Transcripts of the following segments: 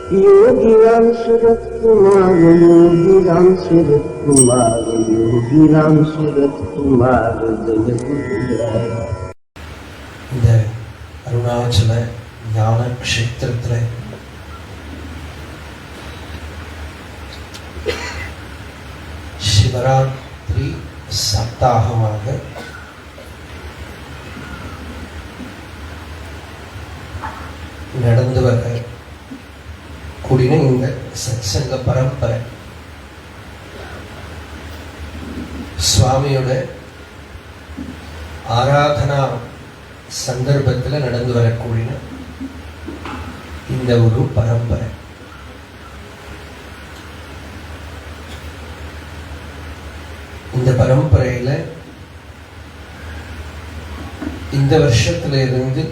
योगीराम सूरत कुमार, योगीराम सूरत कुमार, योगीराम सूरत कुमार जय गुरुराय. இந்த அருணாச்சல ஞான க்ஷேத்திரத்தில் சிவராத்திரி சப்தாகமாக நடந்து வர கூடின இந்த சத்சங்க பரம்பரை சுவாமியோட ஆராதனா சந்தர்ப்பத்தில் நடந்து வரக்கூடிய இந்த ஒரு பரம்பரை. இந்த பரம்பரையில இந்த வருஷத்துல இருந்து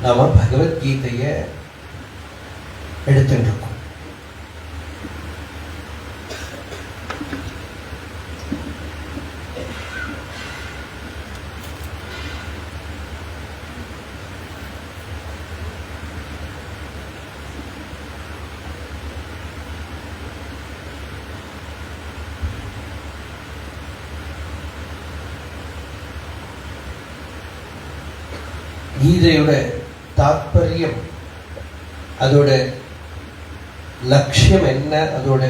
நாம பகவத்கீதைய எடுத்துட்டு இருக்கோம். கீதையோட தாற்பயம், அதோட லட்சியம் என்ன, அதோட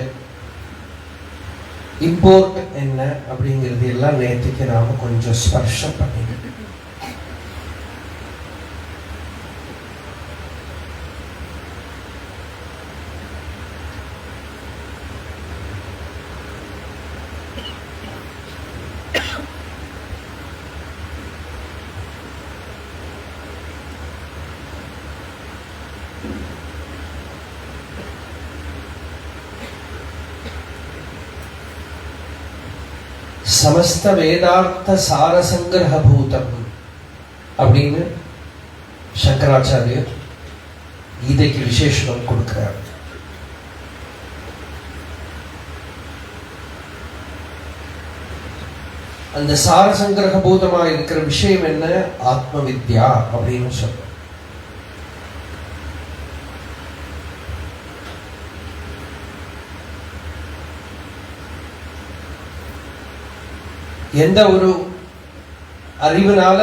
இம்பார்ட்டன்ட் என்ன அப்படிங்கிறது எல்லாம் நேற்றுக்கு நாம கொஞ்சம் ஸ்பர்ஷம் பண்ணிட்டு சமஸ்த வேதார்த்த சாரசங்கிரக பூதம் அப்படின்னு சங்கராச்சாரியர் கீதைக்கு விசேஷம் கொடுக்கிறார். அந்த சாரசங்கிரக பூதமா இருக்கிற விஷயம் என்ன? ஆத்ம வித்யா அப்படின்னு சொல்ற. எந்த ஒரு அறிவுனால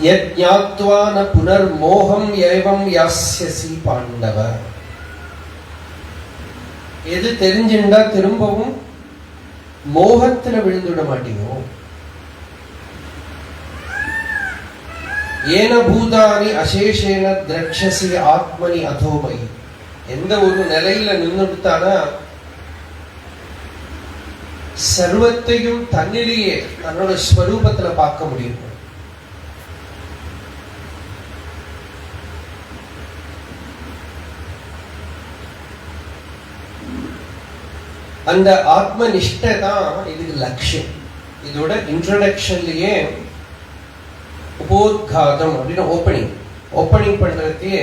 யத்ஞாத்வா ந புனர்மோகம் ஏவம் யாஸ்யசி பாண்டவ, எது தெரிஞ்சுண்டா திரும்பவும் மோகத்துல விழுந்துட மாட்டீங்க. ஏன பூதானி அசேஷேன திரக்ஷசி ஆத்மனி அதோமயி, எந்த ஒரு நிலையில நின்றுட்டானா சர்வத்தையும் தன்னிலேயே தன்னோட ஸ்வரூபத்துல பார்க்க முடியும். அந்த ஆத்ம நிஷ்டை தான் இதுக்கு லட்சியம். இதோட இன்ட்ரோடக்ஷன்லயே உபோத்காதம் அப்படின்னு ஓப்பனிங் பண்றதே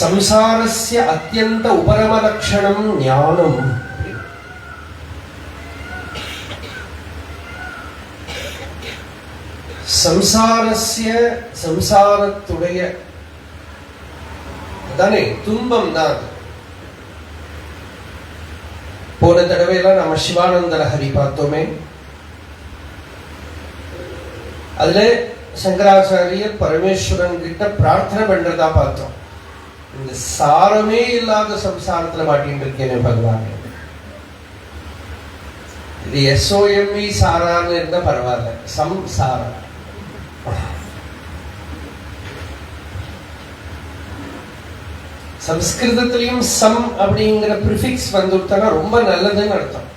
சம்சாரஸ்ய அத்யந்த உபரம லட்சணம் ஞானம். சம்சாரத்துடைய தானே துன்பம் தான். போன தடவையெல்லாம் நம்ம சிவானந்த லஹரி பார்த்தோமே. அதுல சங்கராச்சாரியர் பரமேஸ்வரன் கிட்ட பிரார்த்தனை பண்றதா பார்த்தோம். இந்த சாரமே இல்லாத சம்சாரத்துல மாட்டின்னு இருக்கேனே பகவான், இது எஸ்ஓஎம்இ சாரான்னு இருந்தா பரவாயில்ல, சம்சாரா. சம்ஸ்கிருதத்திலையும் சம் அப்படிங்கிற ப்ரிஃபிக்ஸ் வந்துட்டா ரொம்ப நல்லதுன்னு அர்த்தம்.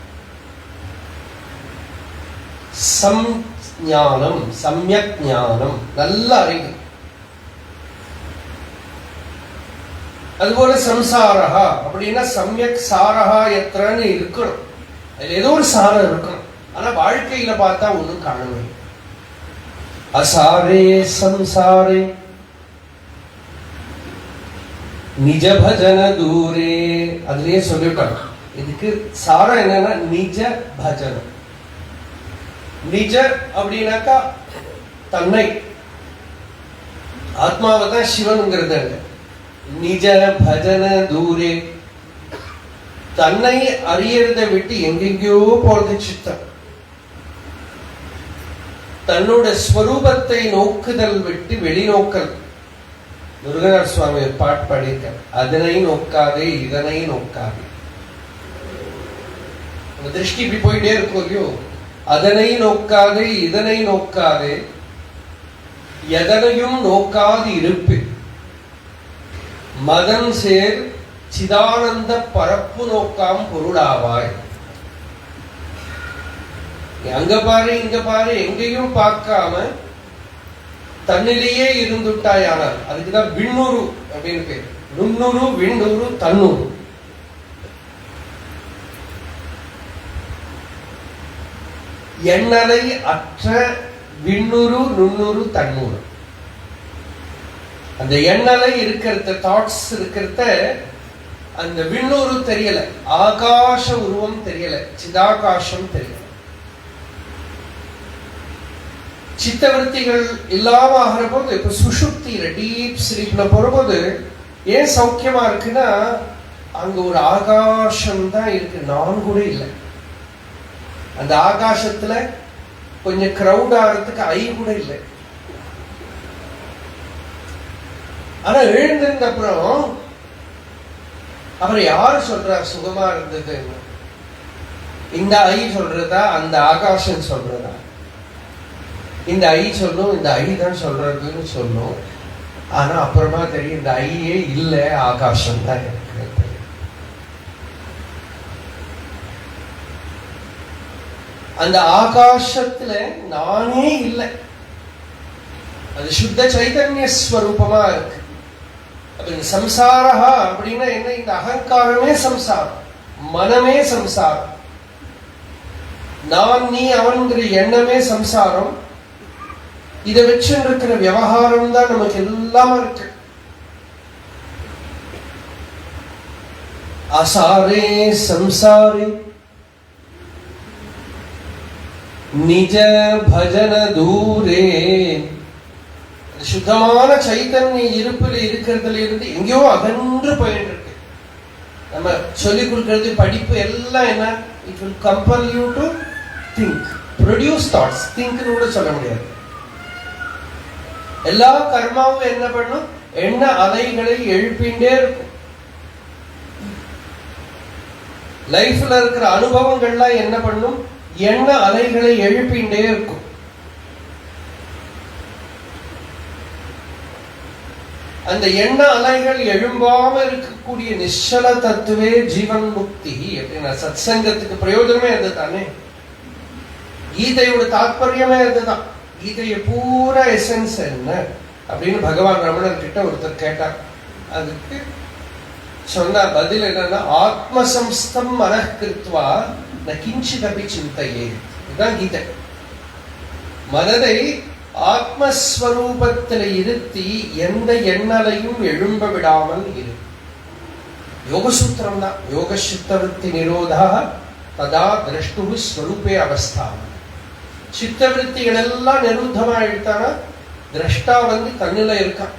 சம் ஞானம், சம்யக் ஞானம், நல்ல அறிவு. அதுபோல சம்சாரஹா அப்படின்னா சம்யக் சாரஹா எத்திரன்னு இருக்கணும். அதுல ஏதோ ஒரு சாரம் இருக்கணும். ஆனா வாழ்க்கையில பார்த்தா ஒண்ணும் காணவே. அசாரே சம்சாரே நிஜ பஜன தூரே, அதுலயே சொல்லிட்டாங்க. இதுக்கு சாரம் என்னன்னா நிஜ பஜனம். நிஜ அப்படின்னாக்கா தன்னை, ஆத்மாவை தான் சிவனுங்கிறது. நிஜ பஜன தூரே, தன்னை அறியறதை விட்டு எங்கெங்கயோ போறது சித்தம். தன்னோட ஸ்வரூபத்தை நோக்குதல் விட்டு வெளிநோக்கல். முருகனார் சுவாமி பாட்டு பாடியிருக்க, அதனை நோக்காதே இதனை நோக்காதே. திருஷ்டி இப்படி போயிட்டே இருக்கும் இல்லையோ, அதனை நோக்காதே இதனை நோக்காதே, எதனையும் நோக்காது இருப்பு மதம் சேர் சிதானந்த பரப்பு நோக்காம் பொருளாவாய். அங்க பாரு இங்க பாரு எங்கேயும் பார்க்காம தன்னிலேயே இருந்துட்டாயானால் அதுக்குதான் விண்ணுரு அப்படின்னு பேர். நுண்ணுரு விண்ணுரு தன்னுரு. எண்ணலை அற்ற விண்ணுரு நுண்ணுரு தன்னுரு. அந்த எண்ணலை இருக்கிறத, தாட்ஸ் இருக்கிறத, அந்த விண்ணுரு தெரியல, ஆகாச உருவம் தெரியல, சிதாகாசம் தெரியல. சித்தவருத்திகள் இல்லாம ஆகிற போது, இப்ப சுஷுப்தியில டீப் ஸ்லீப்ல போறபோது ஏன் சௌக்கியமா இருக்குன்னா, அங்க ஒரு ஆகாசம் தான் இருக்கு, நான் கூட இல்லை. அந்த ஆகாசத்துல கொஞ்சம் கிரௌட் ஆகிறதுக்கு ஐ கூட இல்லை. ஆனா எழுந்திருந்த அப்புறம் யாரு சொல்றா சுகமா இருந்தது? இந்த ஐ சொல்றதா அந்த ஆகாசம் சொல்றதா? இந்த ஐ சொல்லும், இந்த ஐ தான் சொல்றதுன்னு சொல்லும். ஆனா அப்புறமா தெரியும் இந்த ஐயே இல்லை, ஆகாசம் தான் இருக்கு. அந்த ஆகாசத்துல நானே இல்லை, அது சுத்த சைதன்ய ஸ்வரூபமா இருக்கு. சம்சாரா அப்படின்னா என்ன? இந்த அகங்காரமே சம்சாரம், மனமே சம்சாரம், நான் நீ அவன்கிற எண்ணமே சம்சாரம். இதை வச்சு இருக்கிற விவகாரம் தான் நமக்கு எல்லாம் இருக்கு. அசாரே சம்சாரே நிஜ பஜன தூரே. சுத்தமான சைத்தன்ய இருப்புல இருக்கிறதுல இருந்து எங்கேயோ அகன்று போயிட்டு இருக்கு. நம்ம சொல்லிக் கொடுக்கிறது படிப்பு எல்லாம் என்ன? It will compel you to think, produce thoughts. திங்க்னு கூட சொல்ல முடியாது. எல்லா கர்மாவும் என்ன பண்ணும்? எண்ண அலைகளை எழுப்பிண்டே இருக்கும். லைஃப்ல இருக்கிற அனுபவங்கள்லாம் என்ன பண்ணும்? எண்ண அலைகளை எழுப்பிண்டே இருக்கும். அந்த எண்ண அலைகள் எழும்பாம இருக்கக்கூடிய நிச்சல தத்துவே ஜீவன் முக்தி அப்படின்னா சத்சங்கத்துக்கு பிரயோஜனமே அதுதானே. கீதையோட தாற்பயமே அதுதான். கீதைய பூரா எசன்ஸ் என்ன அப்படின்னு பகவான் ரமணர் கிட்ட ஒருத்தர் கேட்டார். அதுக்கு சொன்ன பதில் என்னன்னா, ஆத்மசம்ஸ்தம் மனக்கிருத்வா ந கிஞ்சிதபி சிந்தையே. இதுதான் கீதை. மனதை ஆத்மஸ்வரூபத்தில் இருத்தி எந்த எண்ணலையும் எழும்ப விடாமல் இரு. யோகசூத்திரம் தான். யோக சித்தவருத்தி நிரோதா ததா திரஷ்டு ஸ்வரூபே அவஸ்தா. சித்தவருத்திகள் எல்லாம் நிருத்தமா எடுத்தானா திரஷ்டா வந்து தன்னில இருக்கான்.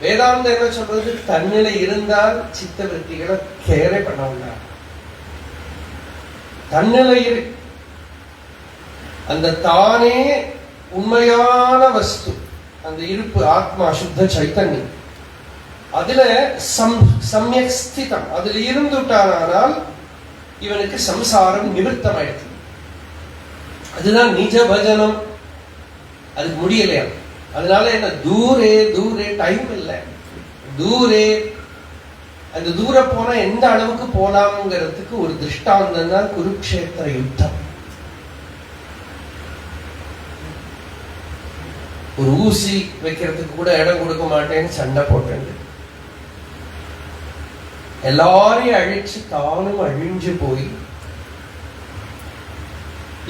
வேதாந்தம் என்ன சொல்றது? தன்னில இருந்தால் சித்தவருத்திகளை கேரே பண்ண முடியாது. தன்னில இரு. அந்த தானே உண்மையான வஸ்து, அந்த இருப்பு ஆத்மா சுத்த சைத்தன்யம். அதுல சம்யக் ஸ்திதம், அதுல இருந்துட்டானால் இவனுக்கு சம்சாரம் நிவர்த்தம் ஆயிடுது. அதுதான் நிஜ பஜனம். அதுக்கு முடியலையா? அதனால என்ன? தூரே தூரே, டைம் இல்லை. தூரே, அந்த தூர போனா எந்த அளவுக்கு போலாம்ங்கிறதுக்கு ஒரு திருஷ்டாந்தம் தான் குருக்ஷேத்திர யுத்தம். ஒரு ஊசி வைக்கிறதுக்கு கூட இடம் கொடுக்க மாட்டேன்னு சண்டை போட்டு எல்லாரையும் அழிச்சு தானும் அழிஞ்சு போய்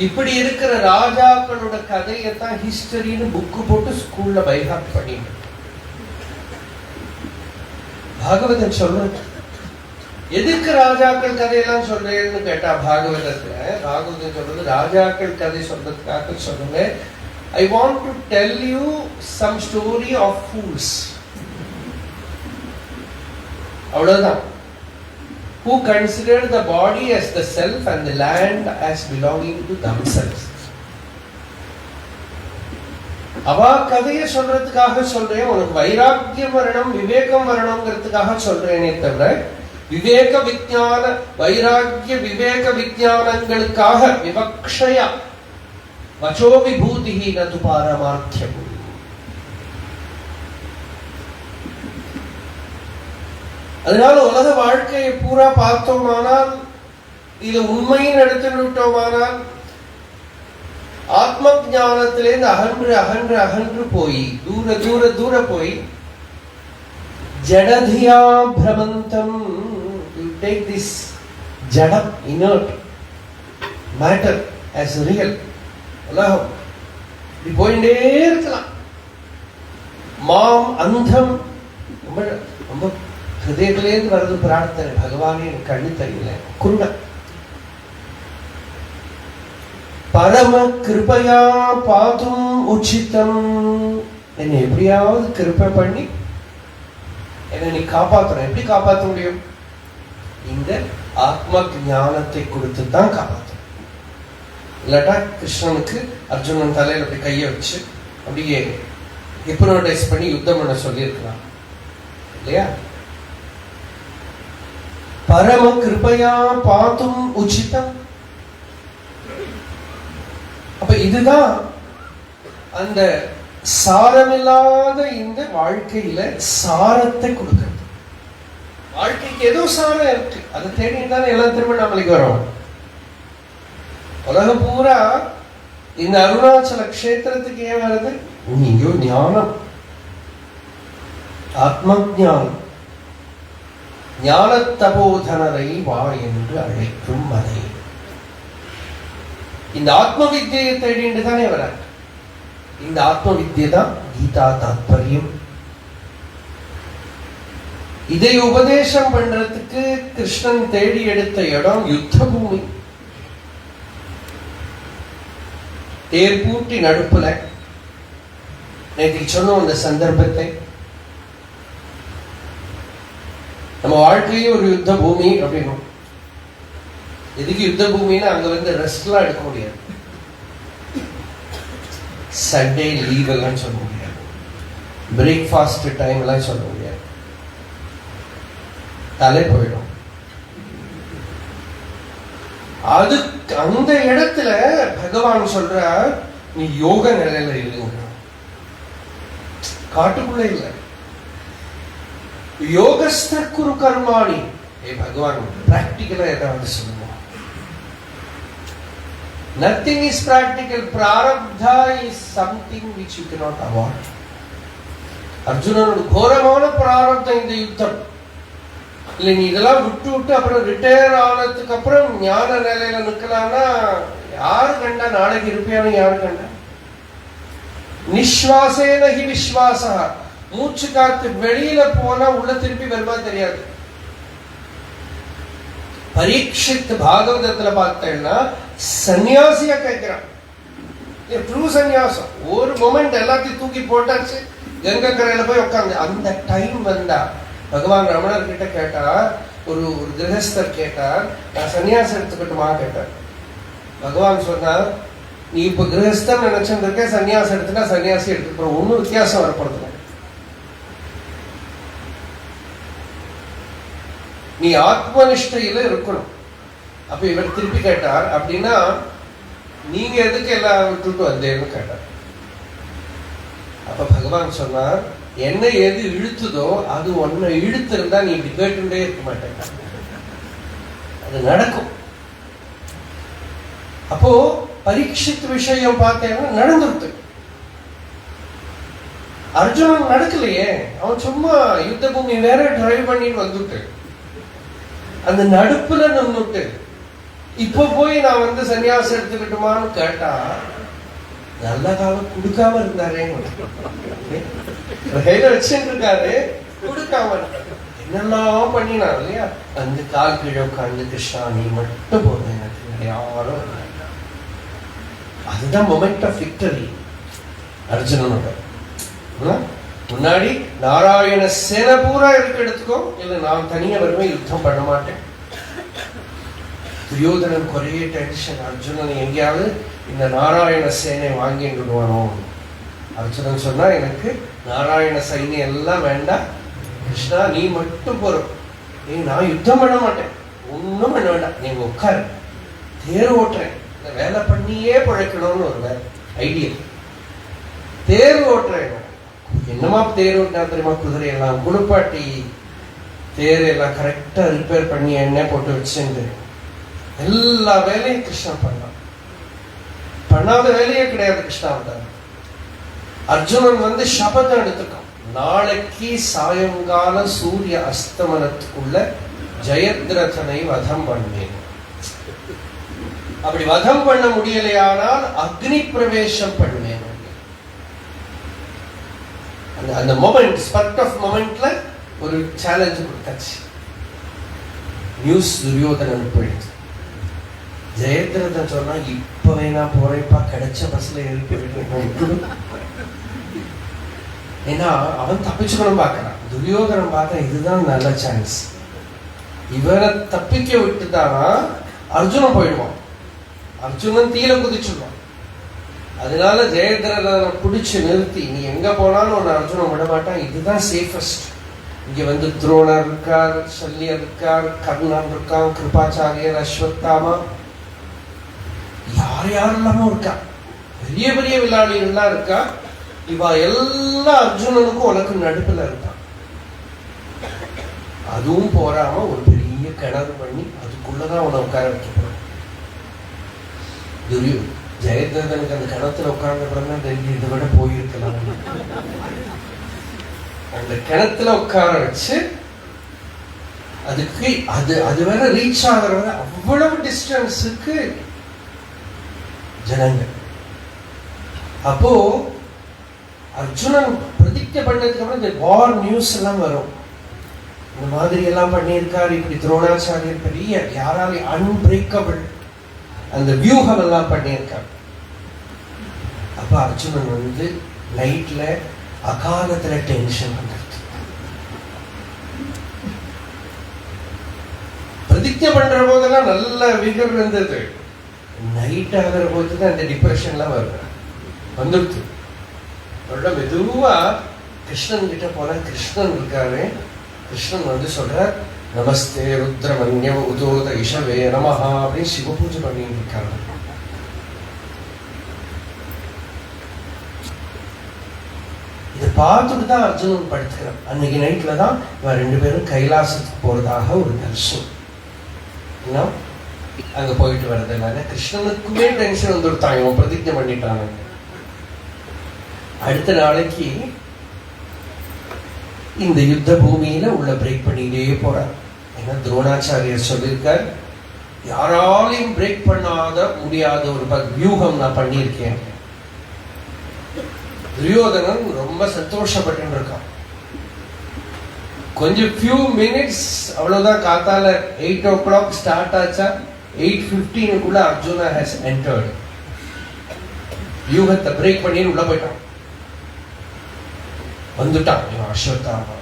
இப்படி இருக்கிற ராஜாக்களோட கதையத்தான் ஹிஸ்டரின்னு புக்கு போட்டு ஸ்கூல்ல பைஹார்ட் பண்ணிட்டு பாகவதன் சொல்றது. எதுக்கு ராஜாக்கள் கதையெல்லாம் சொல்றேன்னு கேட்டா பாகவதத்துல பாகவதன் சொல்றது ராஜாக்கள் கதை சொல்றதுக்காக சொல்லுங்க. I want to tell you some story of fools. அவ்வளவுதான். Who consider the body as the self and the land as belonging to themselves. அவா கதையை சொல்றதுக்காக சொல்றேன், உனக்கு வைராக்கியம் வரணும், விவேகம் வரணுங்கிறதுக்காக சொல்றேனே தவிர விவேக விஞ்ஞான வைராக்கிய விவேக விஞ்ஞானங்களுக்காக விவக்ஷயா வச்சோ விபூதிஹி நது பாரமார்த்தியம். அதனால உலக வாழ்க்கையை பூரா பார்த்தோமானால், இது உண்மையின் எடுத்து விட்டோமானால், ஆத்ம ஞானத்திலேருந்து அகன்று அகன்று அகன்று போய் தூர தூர தூர போய் ஜடதியா பிரமந்தம், you take this ஜடம் inert matter as real, உலகம் இப்படி போயிட்டே இருக்கலாம். மாம் அந்தம், ரொம்ப ரொம்ப ஹிருதயத்திலேருந்து வருது பிரார்த்தனை, பகவானே எனக்கு கண்ணு தெரியல, குருட பரம கிருபையா பாதும் உச்சிதம், என்னை எப்படியாவது கிருபை பண்ணி என்னை நீ காப்பாற்றணும். எப்படி காப்பாற்ற முடியும்? இந்த ஆத்ம ஞானத்தை கொடுத்து தான் காப்பாற்றணும். இல்லாட்டா கிருஷ்ணனுக்கு அர்ஜுனன் தலையில அப்படி கையை வச்சு அப்படியே ஹிப்னோடைஸ் பண்ணி யுத்தம் பண்ண சொல்லியிருக்கலாம் இல்லையா? பரம கிருபையா பாதும் உச்சிதம். அப்ப இதுதான் அந்த சாரமில்லாத இந்த வாழ்க்கையில சாரத்தை கொடுக்கிறது. வாழ்க்கைக்கு ஏதோ சாரம் இருக்கு, அதை தேடி தானே எல்லாம் திருவண்ணாமலைக்கு வரும். உலகம் பூரா இந்த அருணாச்சல கஷேத்திரத்துக்கு ஏன் வருது? இங்கோ ஞானம், ஆத்ம ஞானம், ஞான தபோதனரை வா என்று அழைக்கும் மலை. இந்த ஆத்ம வித்தியை தேடிட்டு தானே வர. இந்த ஆத்ம வித்தியை தான் கீதா தாத்பரியம். இதை உபதேசம் பண்றதுக்கு கிருஷ்ணன் தேடி எடுத்த இடம் யுத்த பூமி. தேர் பூட்டி நடுப்புல நேற்று சொன்னோம் அந்த சந்தர்ப்பத்தை. நம்ம வாழ்க்கையே ஒரு யுத்த பூமி அப்படின்னும். எதுக்கு யுத்த பூமின்னா அங்க வந்து ரெஸ்ட்லாம் எடுக்க முடியாது, சண்டே லீவ் எல்லாம் சொல்ல முடியாது, பிரேக்ஃபாஸ்ட் டைம் எல்லாம் சொல்ல முடியாது, தலை போயிடும். அது அந்த இடத்துல பகவான் சொல்ற நீ யோக நிலையில இல்லைங்க, காட்டுக்குள்ள இல்லை. யோகஸ்த குரு கர்மாணி. பகவான் பிராக்டிகலா ஏதாவது சொல்லுவோம். Nothing is practical. Prarabdha is something which you cannot avoid. அர்ஜுனனோட கோரமான பிராரப்தம் இந்த யுத்தம். இல்லை நீ இதெல்லாம் விட்டு விட்டு அப்புறம் ரிட்டையர் ஆனதுக்கு அப்புறம் ஞான நிலையில நிக்கலாம்னா யாரு கண்டா? நாளைக்கு இருப்பியானு யாரு கண்டா? நிஸ்வாசேன ஹி விஸ்வாசா. மூச்சு காத்து வெளியில போனா உள்ள திருப்பி வருமா தெரியாது. பரீட்சித் பாகவதத்துல பார்த்தேன்னா சன்னியாசியா கேட்கிறான். ட்ரூ சன்னியாசம். ஒரு மொமெண்ட் எல்லாத்தையும் தூக்கி போட்டாச்சு, கங்கை கரையில போய் உட்காந்து. அந்த டைம் வந்தா பகவான் ரமணர் கிட்ட கேட்டா, ஒரு கிரகஸ்தர் கேட்டார், நான் சன்னியாசம் எடுத்துக்கிட்டுமா கேட்டார். பகவான் சொன்னார், நீ இப்ப கிரகஸ்தன் நினைச்சிருக்க, சன்னியாசம் எடுத்துட்டா சன்னியாசி எடுத்துக்கிற ஒன்னும் வித்தியாசம் வரப்படுது. நீ ஆத்மனிஷ்டையில இருக்கணும். அப்ப இவர் திருப்பி கேட்டார், அப்படின்னா நீங்க எதுக்கு எல்லாம் விட்டுட்டு வந்தேன்னு கேட்டார். அப்ப பகவான் சொன்னார், என்ன எது இழுத்துதோ அது ஒன்ன இழுத்திருந்தா நீ இப்படி கேட்டுட்டே இருக்க மாட்டேங்க, அது நடக்கும். அப்போ பரீட்சித் விஷயம் பார்த்தேன்னா நடந்துருக்கு. அர்ஜுனன் நடக்கலையே, அவன் சும்மா யுத்த பூமி வேற டிரைவ் பண்ணிட்டு வந்துட்டு அந்த நடுப்புல நின்னுட்டு இப்ப போய் நான் வந்து சன்னியாசம் எடுத்துக்கிட்டுமான்னு கேட்டா நல்ல காலம் கொடுக்காம இருந்தாரே, வச்சுட்டு இருக்காரு, கொடுக்காம என்னெல்லாம் பண்ணினா இல்லையா? அந்த கால் கீழே உட்காந்து கிருஷ்ணா நீ மட்டும் போதும், எனக்கு யாரும். அதுதான் மொமெண்ட் ஆஃப் விக்டரி. அர்ஜுனனோட முன்னாடி நாராயண சேனை பூரா இருக்க எடுத்துக்கோ, இல்ல நான் தனியா வருவேன், யுத்தம் பண்ண மாட்டேன். துரியோதனன் குறைய டென்ஷன், அர்ஜுனன் எங்கேயாவது இந்த நாராயண சேனை வாங்கிட்டு வரணும். அர்ஜுனன் சொன்னா எனக்கு நாராயண சைன்யம் எல்லாம் வேண்டாம் கிருஷ்ணா, நீ மட்டும் போறோம். நான் யுத்தம் பண்ண மாட்டேன், ஒன்னும் பண்ண வேண்டாம், நீங்க உட்காரு, தேர் ஓட்டுறேன், இந்த வேலை பண்ணியே பழைக்கணும்னு ஒரு ஐடியா. தேர் ஓட்டுறேன், என்னமா தேர் ஓட்டினா தெரியுமா, குதிரை எல்லாம் குளிப்பாட்டி தேர் எல்லாம் கரெக்டா ரிப்பேர் பண்ணி எண்ணெய் போட்டு வச்சுட்டு எல்லா வேலையும் கிருஷ்ணன் பண்ணான். பண்ணாத வேலையே கிடையாது கிருஷ்ணாவதாரம். அர்ஜுனன் சபதம் எடுத்துக்கான், நாளைக்கு சாயங்கால சூரிய அஸ்தமனத்துக்குள்ள ஜெயத்ரதனை வதம் பண்ணேன். அப்படி வதம் பண்ண முடியலையானால் அக்னி பிரவேசம் பண்ணுவேன். அந்த மொமெண்ட், ஸ்பர்ட் ஆஃப் மொமெண்ட்ல ஒரு சேலஞ்ச் கொடுத்தாச்சு. நியூஸ் துரியோதனன் போயிடுச்சு. ஜெயத்ரதன் சொன்னா இப்ப வேணா போறேப்பா, கிடைச்ச பஸ்ல எழுப்பி விட்டு. ஏன்னா அவன் தப்பிச்சுக்கணும் பாக்குறான். துரியோதனன் பார்த்தா இதுதான் நல்ல சான்ஸ், இவனை தப்பிக்க விட்டுட்டானா அர்ஜுனன் போயிடுவான், அர்ஜுனன் தீல குதிச்சுடுவான். அதனால ஜெயத்ரதனை பிடிச்சு நிறுத்தி, நீ எங்க போனாலும் உன்னை அர்ஜுனன் விட மாட்டான், இதுதான் சேஃபஸ்ட். இங்க துரோணர் இருக்கார், சல்லியர் இருக்கார், கர்ணன் இருக்கான், கிருபாச்சாரியர், அஸ்வத்தாமா, யார் யாரெல்லாமோ இருக்கா, பெரிய பெரிய விளையாடிகள்லாம் இருக்கா. இவா எல்லாம் அர்ஜுனனுக்கும் உனக்கு நடுப்புல இருக்கான். அதுவும் போறாம ஒரு பெரிய கிணறு பண்ணி அதுக்குள்ளதான் உன்னை உட்கார வைக்க போறான். ஜெயத்ரதனுக்கு அந்த கிணத்துல உட்கார்ந்த பிறகு இதை விட போயிருக்கலாம். அந்த கிணத்துல உட்கார வச்சு அதுக்கு அது வேற ரீச் ஆகிற அவ்வளவு டிஸ்டன்ஸுக்கு ஜனங்கள். அப்போ அர்ஜுனன் பிரதிஜை பண்ணதுக்கு அப்புறம் இந்த வார் நியூஸ் எல்லாம் வரும், இந்த மாதிரி எல்லாம் பண்ணியிருக்காரு, இப்படி துரோணாச்சாரியர் பெரிய யாராலையும் அன்பிரேக்கபிள் அந்த வியூகம் எல்லாம் பண்ணியிருக்காரு. அப்ப அர்ஜுனன் நைட்ல அகாலத்துல டென்ஷன் வந்துருக்கு. பிரதிஜை பண்ற போதெல்லாம் நல்ல விகர் இருந்தது, நைட் ஆகிற போதுதான் அந்த டிப்ரெஷன்லாம் வந்துடுச்சு. மெதுவா கிருஷ்ணன் கிட்ட போன, கிருஷ்ணன் இருக்காரு. கிருஷ்ணன் சொல்ற, நமஸ்தே ருத்ரமன்ய உதோத இஷவே நமஹா அப்படின்னு சிவ பூஜை பண்ணிட்டு இருக்காங்க. இதை பார்த்துட்டு தான் அர்ஜுனன் படுத்துக்கிறான். அன்னைக்கு நைட்ல தான் இவன் ரெண்டு பேரும் கைலாசத்துக்கு போறதாக ஒரு தரிசனம். அங்க போயிட்டு வர்றதுனால கிருஷ்ணனுக்குமே டென்ஷன் வந்துடுத்தான், இவன் பிரதிஜை பண்ணிட்டாங்க. அடுத்த நாளைக்கு இந்த யுத்த பூமியில உள்ள பிரேக் பண்ணிட்டே போறார். ஏன்னா துரோணாச்சாரியர் சொல்லியிருக்கார், யாராலையும் பிரேக் பண்ணாத முடியாத ஒரு வியூகம் நான் பண்ணியிருக்கேன். துரியோதனன் ரொம்ப சந்தோஷப்பட்டு இருக்கான். கொஞ்சம் few minutes அவ்வளவுதான், காத்தால 8 o'clock ஸ்டார்ட் ஆச்சா, 8:15 அர்ஜுனா has entered. வியூகத்தை பிரேக் பண்ணி உள்ள போயிட்டான். வந்துட்டான் அஸ்வத்தாமா.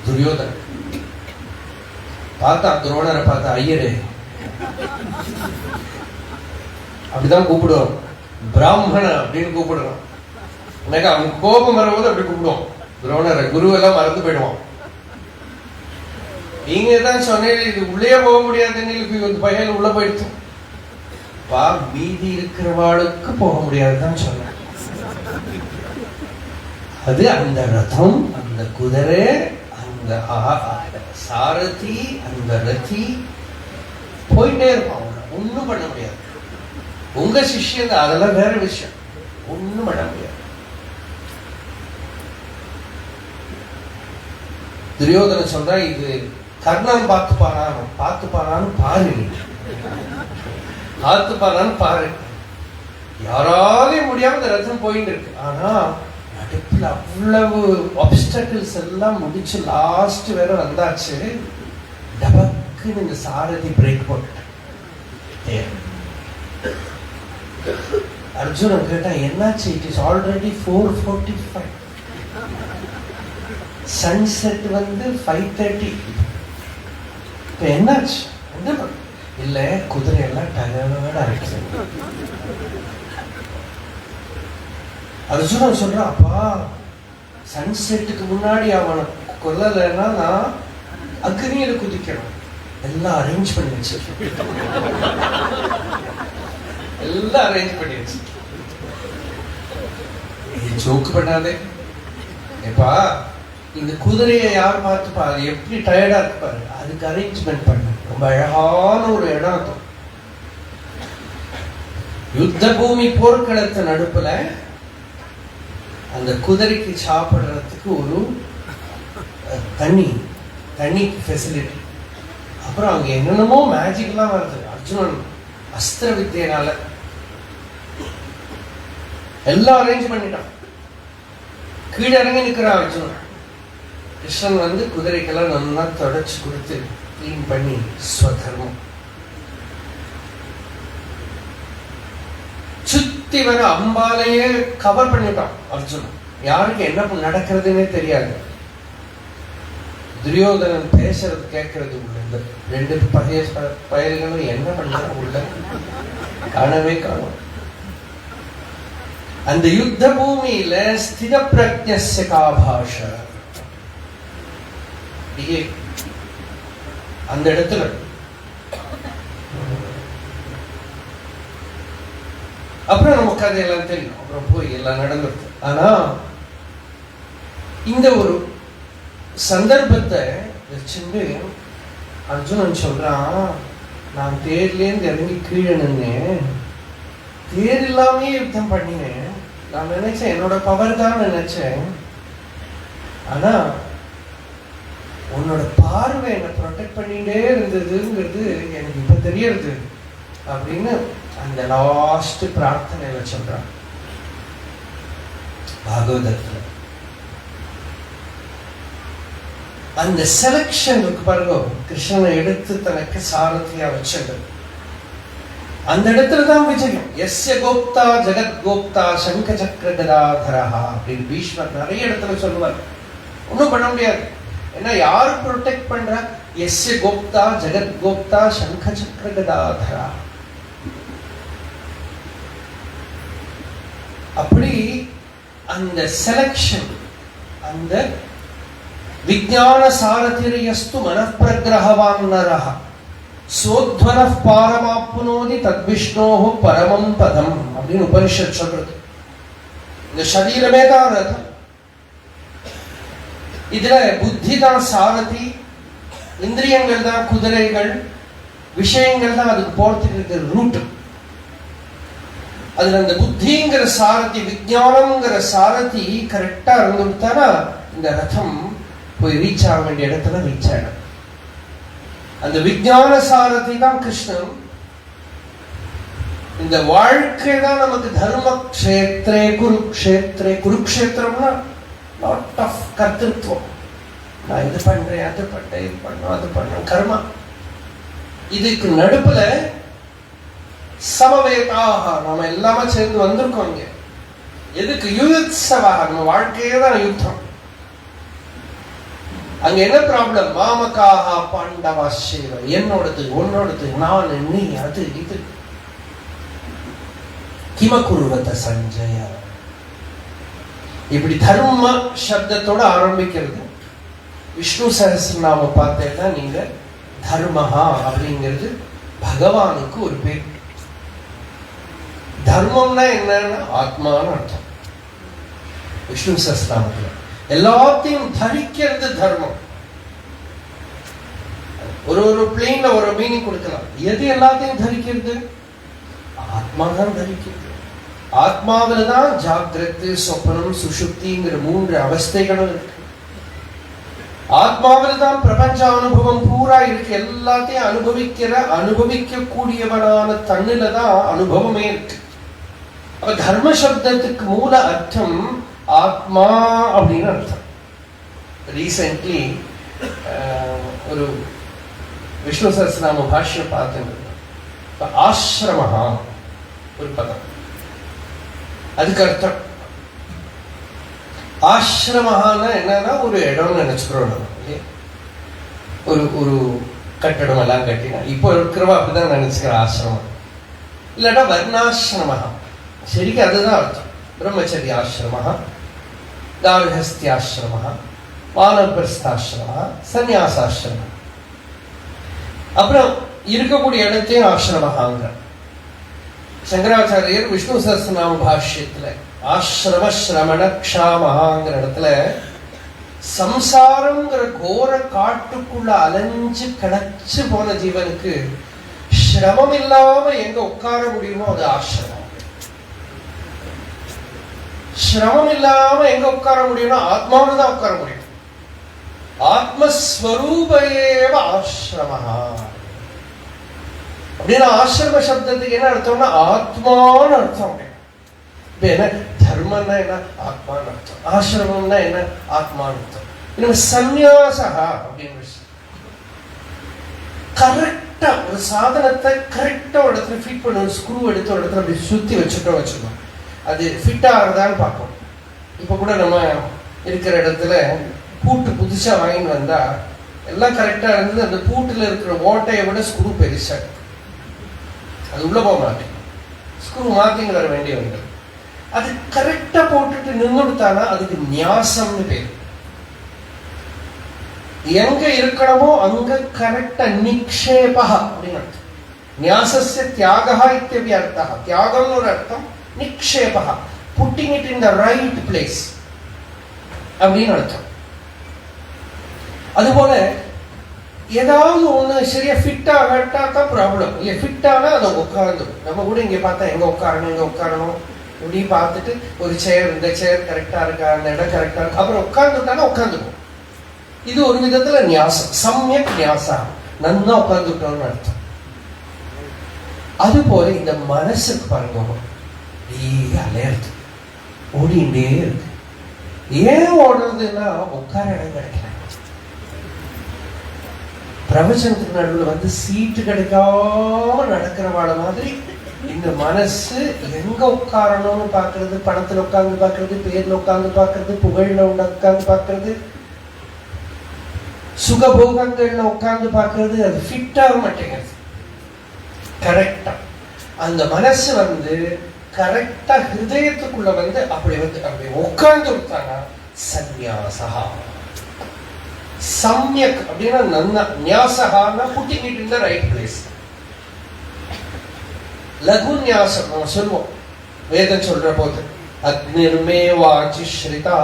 துரியோதனன் பார்த்தா, துரோணரை பார்த்தா, ஐயரே அப்படிதான் கூப்பிடுவான், பிராமண அப்படின்னு கூப்பிடுறான். எனக்கு அவன் கோபம் வரும்போது அப்படி கூப்பிடுவான். துரோணரை குருவெல்லாம் மறந்து போயிடுவான். நீங்க தான் சொன்னீங்க இது உள்ளே போக முடியாதுன்னு, பையன் உள்ள போயிடுச்சு. பா, மீதி இருக்கிறவாளுக்கு போக முடியாதுதான் சொன்ன. அது அந்த ரதம், அந்த குதிரை, அந்த சாரதி, அந்த ரதி போயிட்டே இருப்பான். ஒண்ணும் பண்ண முடியாது. உங்க சிஷ்யன் அதெல்லாம் வேற விஷயம், ஒண்ணும் பண்ண முடியாது. துரியோதனன் சொல்றா, இது கர்ணன் பார்த்துப்பானான்னு பாரு, பார்த்துப்பானான்னு பாரு. யாராலையும் முடியாம இந்த ரதம் போயிட்டு இருக்கு. ஆனா நடுப்புல அவ்வளவு ஆப்ஸ்டக்கிள்ஸ் எல்லாம் முடிச்சு லாஸ்ட் வேற வந்தாச்சு. டபக்குன்னு இந்த சாரதி பிரேக் போட்டு அர்ஜுனன் கேட்டா என்னாச்சு? It is already 4:45. சன்செட் 5:30. இப்ப என்னாச்சு? இல்ல குதிரை எல்லாம் டயர்டா இருக்கு. அர்ஜுனன் சொல்றான், அப்பா சன்செட்டுக்கு முன்னாடி அவனை கொல்லலைன்னா நான் அக்னியில குதிக்கணும். எல்லாம் அரேஞ்ச் பண்ணி வச்சிருக்கேன். எல்லாம் அரேஞ்ச் பண்ணி வச்சு ஜோக்கு பண்ணாதே. எப்பா இந்த குதிரையை யார் பார்த்துப்பா, அது எப்படி டயர்டா இருக்கு பாரு, அதுக்கு அரேஞ்ச்மெண்ட் பண்ண ரொம்ப அழகான ஒரு இடம் அது. யுத்த பூமி போர்க்களத்து நடுப்புல அந்த குதிரைக்கு சாப்பிடுறதுக்கு ஒரு தண்ணி ஃபெசிலிட்டி. அப்புறம் அங்க என்னென்னமோ மேஜிக் எல்லாம் வருது. அர்ஜுனன் அஸ்திர வித்தியனால எல்லாம் அரேஞ்ச் பண்ணிட்டான். கீழே இறங்கி நிற்கிறான் அர்ஜுனன். கிருஷ்ணன் குதிரைக்கெல்லாம் நல்லா தொடச்சு கொடுத்து கிளீன் பண்ணி ஸ்வதர்மம் சுத்தி வர அம்பாலையே கவர் பண்ணிட்டான் அர்ஜுனன். யாருக்கு என்ன நடக்கிறதுன்னே தெரியாது. துரியோதனன் பேசுறது கேட்கறது உள்ள, ரெண்டு பயல்களும் என்ன பண்ண உள்ள காணவே காணும். அந்த யுத்த பூமியில ஸ்திர பிரஜ்ஞஸ்ய கா பாஷா, அந்த இடத்துல அப்புறம் நம்ம கதையெல்லாம் தெரியும். அப்புறம் போய் எல்லாம் நடந்துருக்கு. ஆனா இந்த ஒரு சந்தர்ப்பத்தை வச்சுட்டு அர்ஜுனன் சொல்றான், நான் தேர்லேருந்து இறங்கி கீழே நின்னேன், தேர் இல்லாமே யுத்தம் பண்ணினேன். நான் நினைச்சேன் என்னோட பவர் தான் நினைச்சேன். ஆனா உன்னோட பார்வை என்னை ப்ரொடெக்ட் பண்ணிட்டே இருந்ததுங்கிறது எனக்கு இப்ப தெரியறது அப்படின்னு அந்த லாஸ்ட் பிரார்த்தனையில சொல்றான் பாகவதத்துல. அந்த செலக்ஷன் இருக்கு பாருங்க, கிருஷ்ணனை எடுத்து தனக்கு சாரதியா வச்சது. அந்த இடத்துலதான் விஜயம். எஸ்ய கோப்தா ஜெகத் கோப்தா சங்க சக்கர கதாதரா அப்படின்னு பீஷ்மர் நிறைய இடத்துல சொல்லுவார். ஒன்றும் பண்ண முடியாது. ஏன்னா யாரு ப்ரொடெக்ட் பண்ற? எஸ்ய கோப்தா ஜெகத் கோப்தா சங்க சக்கர கதாதரா. அப்படி அந்த செலக்ஷன், அந்த விஞ்ஞான சாரதிரியஸ்து மனப்பிரகிரஹவான் நரஹ சோத்வனः பாரமாப்னோதி தத்விஷ்ணோஹு பரமம் பதம் அப்படின்னு உபனிஷத் சொல்றது. இந்த சரீரமே தான் ரதம். இதுல புத்தி தான் சாரதி, இந்திரியங்கள் தான் குதிரைகள், விஷயங்கள் தான் அதுக்கு போறதுக்கு இருக்கிற ரூட். அதுல அந்த புத்திங்கிற சாரதி, விஞ்ஞானம்ங்கிற சாரதி கரெக்டா இருந்துட்டானா இந்த ரதம் போய் ரீச் ஆக வேண்டிய இடத்துல ரீச் ஆயிடும். அந்த விஞ்ஞான சாரதி தான் கிருஷ்ணன். இந்த வாழ்க்கை தான் நமக்கு தர்ம க்ஷேத்ரே குருக்ஷேத்ரே. குருக்ஷேத்திரம்னா லாட் ஆஃப் கர்த்திருவம். நான் இது பண்றேன், அது பண்றேன், இது பண்ணோம், அது பண்ணோம், கர்மா. இதுக்கு நடுப்புல சமவேதாக நாம எல்லாமே சேர்ந்து வந்திருக்கோம். இங்க எதுக்கு? யுத்சவா. நம்ம வாழ்க்கையே தான் யுத்தம். அங்க என்ன ப்ராப்ளம்? மாமகாஹா பாண்டவா சேவ. என்னோடது, உன்னோடது, நான், நீ, அது இது. கிமகுருவத சஞ்சய. இப்படி தர்ம சப்தத்தோட ஆரம்பிக்கிறது. விஷ்ணு சஹஸ்ரநாம பார்த்தேன்னா நீங்க தர்மஹா அப்படிங்கிறது பகவானுக்கு ஒரு பேர். தர்மம்னா என்னன்னா ஆத்மான்னு அர்த்தம். விஷ்ணு சஹஸ்ரநாமத்துல எல்லாத்தையும் தரிக்கிறது தர்மம். ஒரு பிளேன்ல ஒரு மீனிங் கொடுக்கலாம். எது எல்லாத்தையும் தரிக்கிறது? ஆத்மா தான் தரிக்கிறது. ஆத்மாவில தான் ஜாகிரத்து, சொப்பனம், சுஷுப்திங்கிற 3 அவஸ்தைகளும் இருக்கு. ஆத்மாவில் தான் பிரபஞ்ச அனுபவம் பூரா இருக்கு. எல்லாத்தையும் அனுபவிக்க கூடியவனான தன்னில தான் அனுபவமே இருக்கு. அப்ப தர்ம சப்தத்துக்கு மூல அர்த்தம் ஆத்மா அப்படின்னு அர்த்தம். ரீசென்ட்லி ஒரு விஷ்ணு சஹஸ்ரநாம பாஷ்யம் பார்த்தேன். ஆசிரமஹா ஒரு பதம். அதுக்கு அர்த்தம். ஆசிரமஹான்னா என்னன்னா ஒரு இடம்னு நினைச்சுக்கிறோம் நம்ம. ஒரு ஒரு கட்டடம் எல்லாம் கட்டினா இப்போ இருக்கிறவா அப்படிதான் நினைச்சுக்கிற ஆசிரமம். இல்லாட்டா வர்ணாசிரமஹா, சரிக்கு அதுதான் அர்த்தம். பிரம்மச்சரிய ஆசிரமஹா, கார்ஹஸ்தியாசிரமஹா, வானப்பிரஸ்தாசிரமஹா, சந்நியாசாசிரமம். அப்புறம் இருக்கக்கூடிய இடத்தையும் ஆசிரமஹாங்கிற. சங்கராச்சாரியர் விஷ்ணு சஹஸ்ரநாம பாஷ்யத்துல ஆசிரம ஸ்ரமண க்ஷாமஹாங்கிற இடத்துல சம்சாரம்ங்கிற கோர காட்டுக்குள்ள அலைஞ்சு கிடச்சு போன ஜீவனுக்கு சிரமம் இல்லாம எங்க உட்கார முடியுமோ அது ஆசிரமம். சிரமம் இல்லாம எங்க உட்கார முடியும்னா ஆத்மாவில தான் உட்கார முடியும். ஆத்மஸ்வரூபேவ ஆசிரமஹா அப்படின்னா ஆசிரம சப்தத்துக்கு என்ன அர்த்தம்னா ஆத்மான்னு அர்த்தம். இப்ப என்ன தர்மம்னா என்ன ஆத்மான்னு அர்த்தம், ஆசிரமம்னா என்ன ஆத்மான்னு அர்த்தம். இன்னும் சந்நியாசா அப்படின்னு கரெக்டா ஒரு சாதனத்தை கரெக்டா ஒரு இடத்துல ஃபிட் பண்ண, ஒரு ஸ்க்ரூ எடுத்து ஒரு இடத்துல அப்படி சுத்தி வச்சுக்கணும். அது ஃபிட் ஆகுறதான்னு பார்ப்போம். இப்ப கூட நம்ம இருக்கிற இடத்துல பூட்டு புதுசா வாங்கிட்டு வந்தா எல்லாம் கரெக்டா இருந்தது. அந்த பூட்டுல இருக்கிற ஓட்டையை விட ஸ்க்ரூ பெருசா இருக்கு, அது உள்ள போக மாட்டேன். ஸ்க்ரூ மாத்திங்க வர வேண்டிய வந்து அது கரெக்டா போட்டுட்டு நின்றுட்டானா அதுக்கு நியாசம்னு பேரு. எங்க இருக்கணுமோ அங்க கரெக்டா நிக்ஷேபா அப்படின்னு அர்த்தம். நியாசஸ்ய தியாகா இத்தியபி அர்த்தா. தியாகம்னு ஒரு அர்த்தம், நிக்ஷேபா putting it in the right place அப்படின்னு அர்த்தம். அதுபோல ஏதாவது ஒண்ணு சரியா ஃபிட் ஆகட்டா தான் ப்ராப்ளம். இல்ல ஃபிட் ஆனா அதை உட்கார்ந்து நம்ம கூட இங்க பார்த்தா எங்க உட்காரணும் இப்படி பார்த்துட்டு ஒரு சேர், இந்த சேர் கரெக்டா இருக்கா, அந்த இடம் கரெக்டா இருக்கு, அப்புறம் உட்கார்ந்துட்டானா உட்கார்ந்துக்கும். இது ஒரு விதத்துல நியாசம், சம்யக் நியாசா, நன்னா உட்கார்ந்துட்டோம்னு அர்த்தம். அது போல இந்த மனசுக்கு பாருங்க அலையிறது, ஓடிண்டே இருக்கு. ஏன் ஓடுறதுன்னா உட்கார இடம் கிடைக்கல. பிரவச்சனத்துக்கு நடுவில் வந்து சீட்டு கிடைக்காம நடக்கிறவாழ மாதிரி இந்த மனசு எங்க உட்காரணும்னு பாக்குறது, பணத்துல உட்கார்ந்து பாக்குறது, பேர்ல உட்கார்ந்து பாக்குறது, புகழ்ல உட்கார்ந்து பாக்குறது, சுகபோகங்கள்ல உட்கார்ந்து பாக்குறது, அது ஃபிட் ஆக மாட்டேங்கிறது கரெக்டா. அந்த மனசு வந்து கரெக்டா ஹிருதயத்துக்குள்ள வந்து அப்படி உட்கார்ந்து விட்டாங்க. சந்நியாசா சம்யக் அப்படின்னா நன்னா, நியாசகான்னா putting it in the right place. லகு நியாசம் நம்ம சொல்லுவோம் வேதம் சொல்ற போது, அக்னிர்மே வாசி ஸ்ரிதா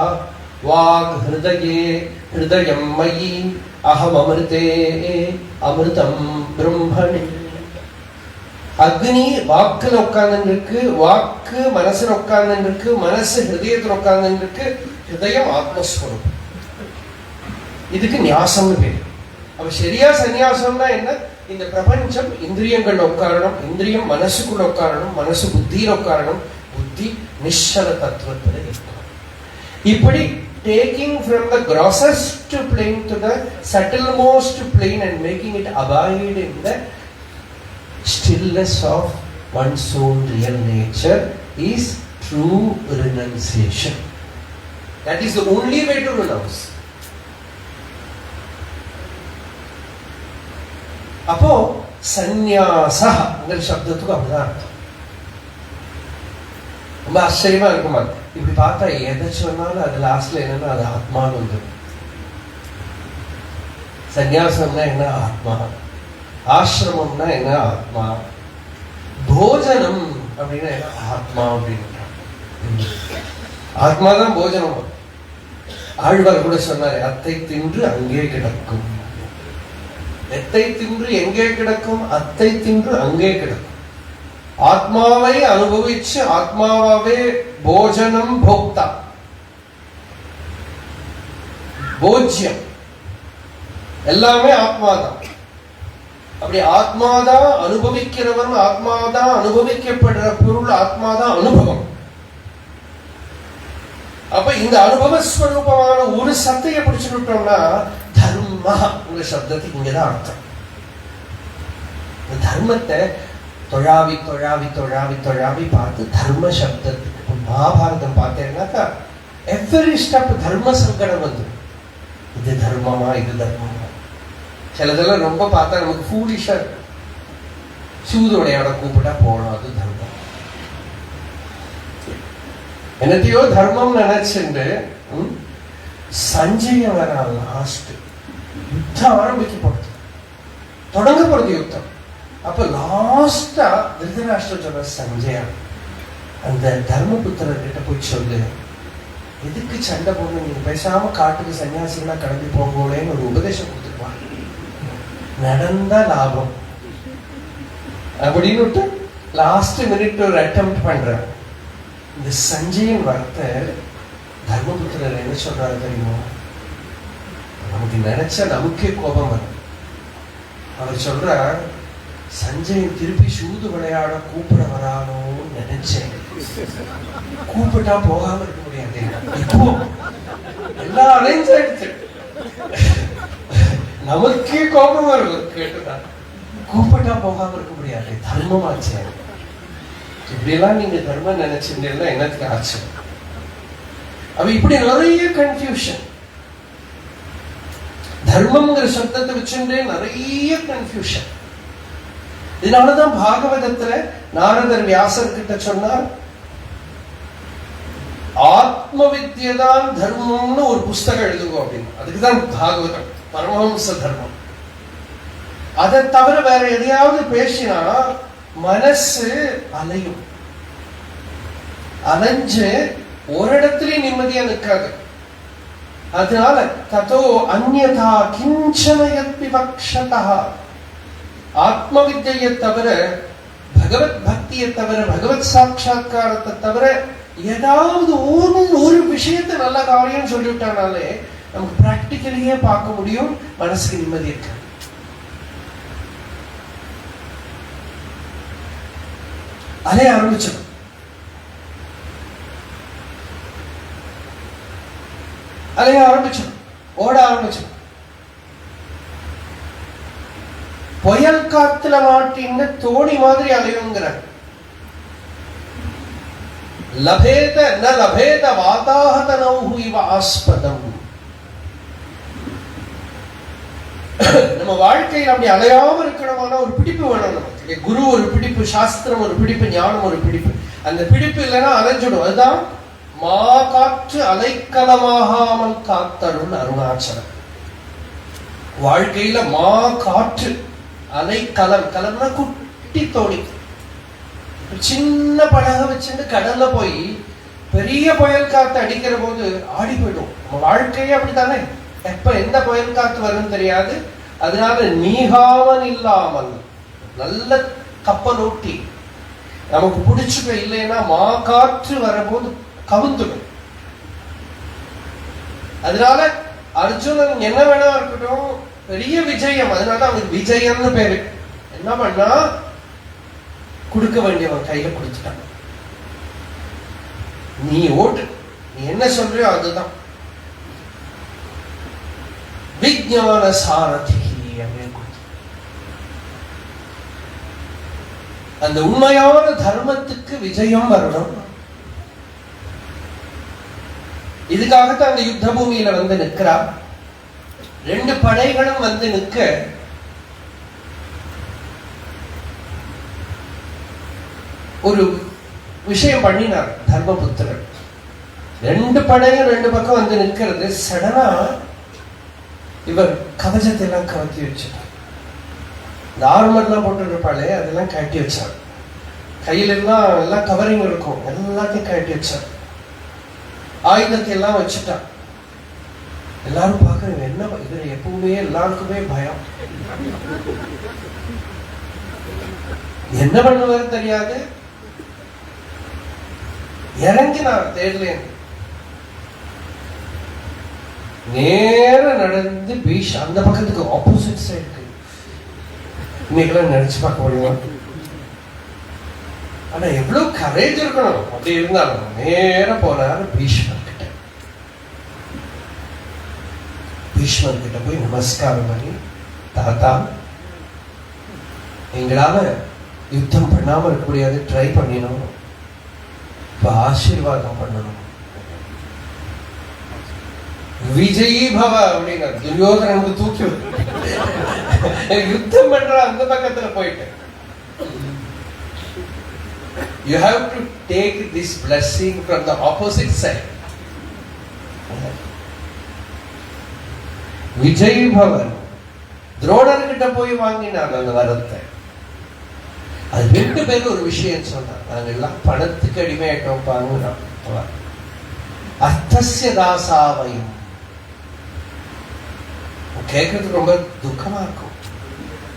வாக் ஹிருதயே ஹிருதயம் மயி அஹம் அமிர்தே அமிர்தம் பிரம்மணி. அக்னி வாக்குல உட்கார்ந்து இருக்கு, வாக்கு மனசுல உட்கார்ந்து இருக்கு, மனசு ஹிருதயத்துல உட்கார்ந்து இருக்கு, ஹிருதயம் ஆத்மஸ்வரூபம். இதுக்கு நியாசம்னு பேரு. அப்ப சரியா சந்நியாசம்னா என்ன? இந்த பிரபஞ்சம் இந்திரியங்கள்ல உட்காரணும், இந்திரியம் மனசுக்குள்ள உட்காரணும், மனசு புத்தியில உட்காரணும், புத்தி நிശ്ചல தத்துவத்துல இருக்கணும். இப்படி taking from the grossest plane to the subtlemost plane and making it abide in the stillness of one's own real nature is true renunciation. That is the only way to renounce. அப்போ சந்நியாசா சப்தத்துக்கு அப்படிதான் அர்த்தம். ரொம்ப ஆச்சரியமா இருக்குமா? இப்படி பார்த்தா எதை சொன்னாலும் அது லாஸ்ட்ல என்னன்னா அது ஆத்மான்னு வந்துடும். சந்நியாசம்னா என்ன? ஆத்மா. ஆசிரமம்னா என்ன? ஆத்மா. போஜனம் அப்படின்னா என்ன? ஆத்மா அப்படின்னு. ஆத்மாதான் போஜனம். ஆழ்வார் கூட சொன்னாரு, அத்தை தின்று அங்கே கிடக்கும். எத்தை தின்று எங்கே கிடக்கும்? அத்தை தின்று அங்கே கிடக்கும். ஆத்மாவை அனுபவிச்சு ஆத்மாவே போஜனம் போக்தா, போஜ்யம் எல்லாமே ஆத்மாதான். அப்படி ஆத்மாதான் அனுபவிக்கிறவன், ஆத்மாதான் அனுபவிக்கப்படுற பொருள், ஆத்மாதான் அனுபவம். அப்ப இந்த அனுபவ ஸ்வரூபமான ஒரு சத்தையை பிடிச்சுட்டோம்னா தர்ம சப்தத்துக்கு இங்கதான் அர்த்தம். தர்மத்தை தொழாவி தொழாவி தொழாவி தொழாவி பார்த்து தர்ம சப்தத்துக்கு மகாபாரதம் பார்த்தேன்னாக்கா எவ்ரி ஸ்டெப் தர்ம சங்கடம் வந்து இது தர்மமா இது தர்மமா. சிலதெல்லாம் ரொம்ப பார்த்தா நமக்கு ஃபூலிஷா இருக்கு. சூது விளையாட கூப்பிட்டா போகணும், அது தர்மம். என்னத்தையோ தர்மம் நினைச்சுட்டு சஞ்சய வர லாஸ்ட் யுத்தம் ஆரம்பிக்க போறது, தொடங்க போறது யுத்தம். அப்ப லாஸ்டா திருதராஷ்டிர சொல்ற சஞ்சயா அந்த தர்மபுத்திரர் கிட்ட போய் சொல்லு, எதுக்கு சண்டை போடணும், நீங்க பேசாம காட்டுக்கு சன்னியாசிகளா கிளம்பி போங்களேன்னு ஒரு உபதேசம் கொடுத்துருப்பாங்க. நடந்தா லாபம் அப்படின்னு லாஸ்ட் மினிட் ஒரு அட்டெம்ப்ட் பண்ற இந்த சஞ்சயன் வார்த்தை தர்மபுத்திரர் என்ன சொல்றாரு தெரியுமா? நமக்கு நினைச்சா நமக்கே கோபம் வரும். அவர் சொல்றார், சஞ்சயன் திருப்பி சூது விளையாட கூப்பிட வரானோன்னு நினைச்சேன், கூப்பிட்டா போகாம இருக்க முடியாது. இப்போ எல்லாம் அரேஞ்ச் ஆயிடுச்சு, நமக்கே கோபம் வரும் கேட்டுதான், கூப்பிட்டா போகாம இருக்க முடியாது, தர்மமாச்சு. இப்படி எல்லாம் நீங்க தர்மம் நினைச்சிருந்தீங்கன்னா என்னத்துக்கு ஆச்சு? அவ இப்படி நிறைய கன்ஃபியூஷன், தர்மம்ங்கிற சப்தத்தை வச்சுட்டே நிறைய கன்ஃபியூஷன். இதனாலதான் பாகவதத்துல நாரதர் வியாசர் கிட்ட சொன்னார், ஆத்ம வித்யதான் தர்மம்னு ஒரு புஸ்தகம் எழுதுங்க அப்படின்னு. அதுக்குதான் பாகவதம், பரமஹம்ச தர்மம். அதை தவிர வேற எதையாவது பேசினா மனசு அலையும், அலைஞ்சு ஒரு இடத்துலயும் நிம்மதியா நிற்காது. அதனால ததோ அந்யதா கிஞ்சனயத் விவக்ஷதா, ஆத்ம வித்யை தவிர, பகவத் பக்தியை தவிர, பகவத் சாட்சா்காரத்தை தவிர ஏதாவது ஒரு விஷயத்தை நல்ல காரியம் சொல்லிவிட்டானாலே நமக்கு பிராக்டிக்கலியே பார்க்க முடியும், மனசுக்கு நிம்மதி இருக்காது. அலைய ஆரம்பிச்சோம். அலைய ஆரம்பிச்சோம், ஓட ஆரம்பிச்சோம். புயல் காத்துல மாட்டின்னு தோணி மாதிரி அலையுங்கிற லபேத ந லபேத வாதாஹத நௌஹு இவ ஆஸ்பதம். நம்ம வாழ்க்கையில் அப்படி அலையாம இருக்கணும்னா ஒரு பிடிப்பு வேணும் நமக்கு. குரு ஒரு பிடிப்பு, சாஸ்திரம் ஒரு பிடிப்பு, ஞானம் ஒரு பிடிப்பு. அந்த பிடிப்பு இல்லைன்னா அலைஞ்சிடும். அதுதான் மா காற்று அலைக்கலமாகாமல் காத்தருள் அருணாச்சலம். வாழ்க்கையில மா காற்று அலைக்கலம், கலம்னா குட்டி தோணி, சின்ன படக வச்சுட்டு கடல்ல போய் பெரிய புயல் காத்து அடிக்கிற போது ஆடி போயிடும். நம்ம வாழ்க்கையே அப்படித்தானே, எப்ப எந்த புயல் காத்து வரும்னு தெரியாது. அதனால நீகாமல் இல்லாமல் நல்ல கப்பல் ஓட்டி நமக்கு பிடிச்சுக்க, இல்லைன்னா மா காற்று வரபோது கவுந்துடும். அதனால அர்ஜுனன் என்ன வேணா இருக்கட்டும், பெரிய விஜயம். அதனால அவனுக்கு விஜயம்னு பேரு. என்ன பண்ணா, கொடுக்க வேண்டியவன் கையில கொடுத்துட்டான். நீ ஓட்டு, நீ என்ன சொல்றியோ அதுதான். விஞ்ஞான சாரதி அந்த உண்மையான தர்மத்துக்கு விஜயம் வரணும். இதுக்காகத்தான் அந்த யுத்த பூமியில வந்து நிற்கிறா. ரெண்டு படைகளும் வந்து நிற்க ஒரு விஷயம் பண்ணினார் தர்மபுத்திரர். ரெண்டு படையும் ரெண்டு பக்கம் வந்து நிற்கிறது. சடனா இவர் கவசத்தை எல்லாம் கவர்த்தி வச்சார். இந்த ஆர்மர்லாம் போட்டு இருப்பாளே அதெல்லாம் கட்டி வச்சார். கையில எல்லாம் கவரிங் இருக்கும், எல்லாத்தையும் கட்டி வச்சார். ஆயுதத்தை எல்லாம் வச்சுட்டான். எல்லாரும் பார்க்கறீங்க, என்ன இவர் எப்பவுமே எல்லாருக்குமே பயம், என்ன பண்ணுவாரு தெரியாது. இறங்கினார் தேடலேன், நேர நடந்து பீஷ் அந்த பக்கத்துக்கு ஆப்போசிட் சைடுக்கு. இன்னைக்கெல்லாம் நினைச்சு பார்க்க முடியுமா? ஆனா எவ்வளவு கரேஜ் இருக்கணும். அப்படி இருந்தாலும் நேர போனாரு பீஷ்மர் கிட்ட. பீஷ்மர் கிட்ட போய் நமஸ்காரம் பண்ணி, தாத்தா எங்களால யுத்தம் பண்ணாம இருக்க முடியாது, ட்ரை பண்ணினோம். இப்ப ஆசீர்வாதம் பண்ணணும். விஜயி பவ அப்படின்னா துரியோதனனுக்கு தூக்கி யுத்தம் பண்ற அந்த பக்கத்துல போயிட்டு you have to take this blessing from the opposite side. Vijay Pawan துரோணர்கிட்ட போய் வாங்கினாங்க அந்த வரத்தை. அது 2 பேரும் ஒரு விஷயம் சொன்னாங்க, நாங்க எல்லாம் பணத்துக்கு அடிமையாயிட்டோம் பாருங்க. அர்த்தஸ்ய தாசாவையும் கேட்கறதுக்கு ரொம்ப துக்கமா இருக்கும்.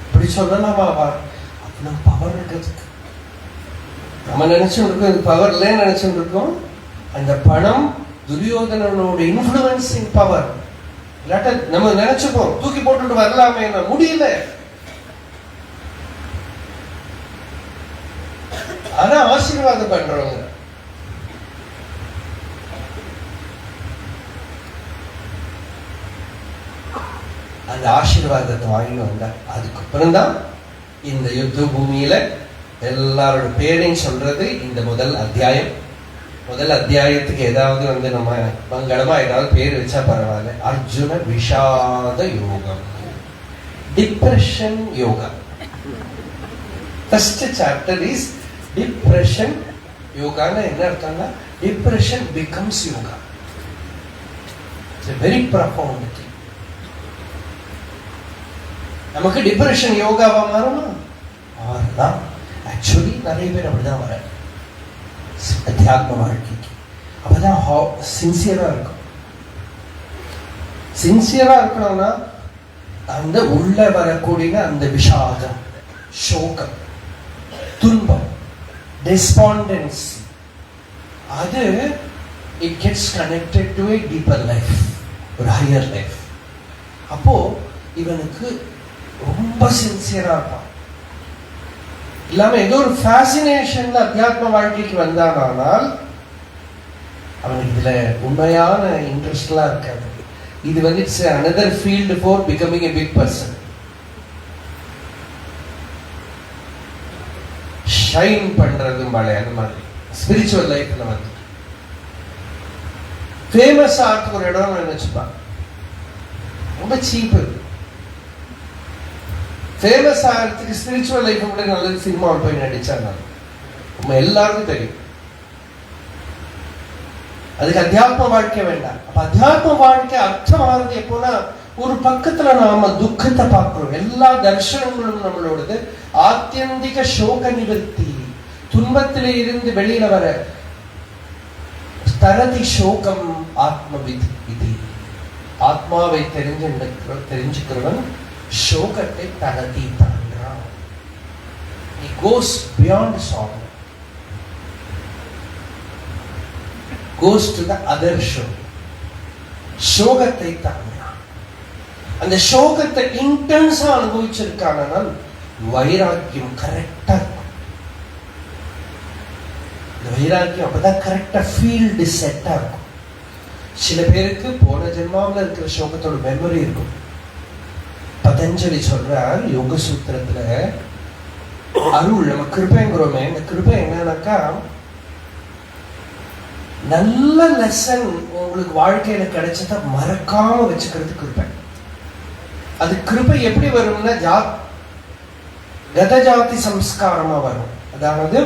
இப்படி சொல்லலாமா? அவ்வளவு பவர் இருக்கிறதுக்கு நம்ம நினைச்சுட்டு இருக்கோம், இது பவர் இல்லைன்னு நினைச்சுட்டு இருக்கோம். அந்த பணம் துரியோதனனோட இன்ஃப்ளூயன்சிங் பவர். இல்லாட்ட நம்ம நினைச்சுப்போம் தூக்கி போட்டுட்டு வரலாமே, முடியல. ஆனா ஆசீர்வாதம் பண்றவங்க அந்த ஆசீர்வாதத்தை வாங்கி வந்தா. அதுக்கப்புறம் தான் இந்த யுத்த பூமியில எல்லாரோட பேரையும் சொல்றது இந்த முதல் அத்தியாயம். முதல் அத்தியாயத்துக்கு ஏதாவது நம்ம மங்களமா ஏதாவது பேர் வச்சா பரவாயில்ல. அர்ஜுன விஷாத யோகம், depression yoga. First chapter is depression யோகான்னு என்ன அர்த்தம்னா depression becomes yoga. It's very profound. நமக்கு டிப்ரெஷன் யோகாவா மாறுமா? மாறலாம். ஆக்சுவலி நிறைய பேர் அப்படிதான் வர அத்தியாத்ம வாழ்க்கைக்கு. அப்பதான் சின்சியரா இருக்கும். சின்சியரா இருக்கணும்னா அந்த உள்ள வரக்கூடிய அந்த விஷாதம், சோகம், துன்பம், டெஸ்பாண்டன்ஸ், அது it gets connected to a deeper life, ஒரு higher life. அப்போ இவனுக்கு ரொம்ப சின்சியரா இருப்பான். இல்லாம ஏதோ ஒரு ஃபேசினேஷன்ல அத்தியாத்ம வாழ்க்கைக்கு வந்தானால் அவனுக்கு இதுல உண்மையான இன்ட்ரெஸ்ட்லாம் இருக்காது. இது it's another field for becoming a big person. Shine பண்றதும் அந்த மாதிரி ஸ்பிரிச்சுவல் லைஃப்ல ஃபேமஸ் ஆகிறதுக்கு ஒரு இடம் நினைச்சுப்பான். ரொம்ப சீப்பு. ஃபேமஸ் ஆகிறதுக்கு ஸ்பிரிச்சுவல் லைஃப் கூட நல்லது சினிமாவில் போய் நடிச்சாங்க. நம்ம எல்லாருக்கும் தெரியும். அதுக்கு அத்தியாத்ம வாழ்க்கை வேண்டாம். அப்ப அத்தியாத்ம வாழ்க்கை அர்த்தமானது எப்போனா, ஒரு பக்கத்துல நாம துக்கத்தை பார்க்கிறோம். எல்லா தர்ஷனங்களும் நம்மளோடது ஆத்தியந்திக சோக நிவர்த்தி, துன்பத்திலே இருந்து வெளியில வர தரதி சோகம் ஆத்மவிதி. ஆத்மாவை தெரிஞ்சுக்கிறவன் சோகத்தை தரதி தாண்டான். He goes beyond sorrow, goes to the other shore. சோகத்தை தாண்டான். அந்த சோகத்தை இன்டென்ஸா அனுபவிச்சிருக்கான வைராக்கியம் கரெக்டா இருக்கும். இந்த வைராக்கியம் அப்பதான் கரெக்டா ஃபீல்டு செட்டா இருக்கும். சில பேருக்கு போன ஜென்மாவில் இருக்கிற சோகத்தோட மெமரி இருக்கும். பதஞ்சலி சொல்றார் யோக சூத்திரத்துல, அருள் நம்ம கிருபைங்கிறோமே, இந்த கிருபை என்னன்னாக்கா நல்ல லெசன் உங்களுக்கு வாழ்க்கையில கிடைச்சத மறக்காம வச்சுக்கிறது கிருபை. அது கிருபை எப்படி வரும்னா கத ஜாதி சம்ஸ்காரமா வரும். அதாவது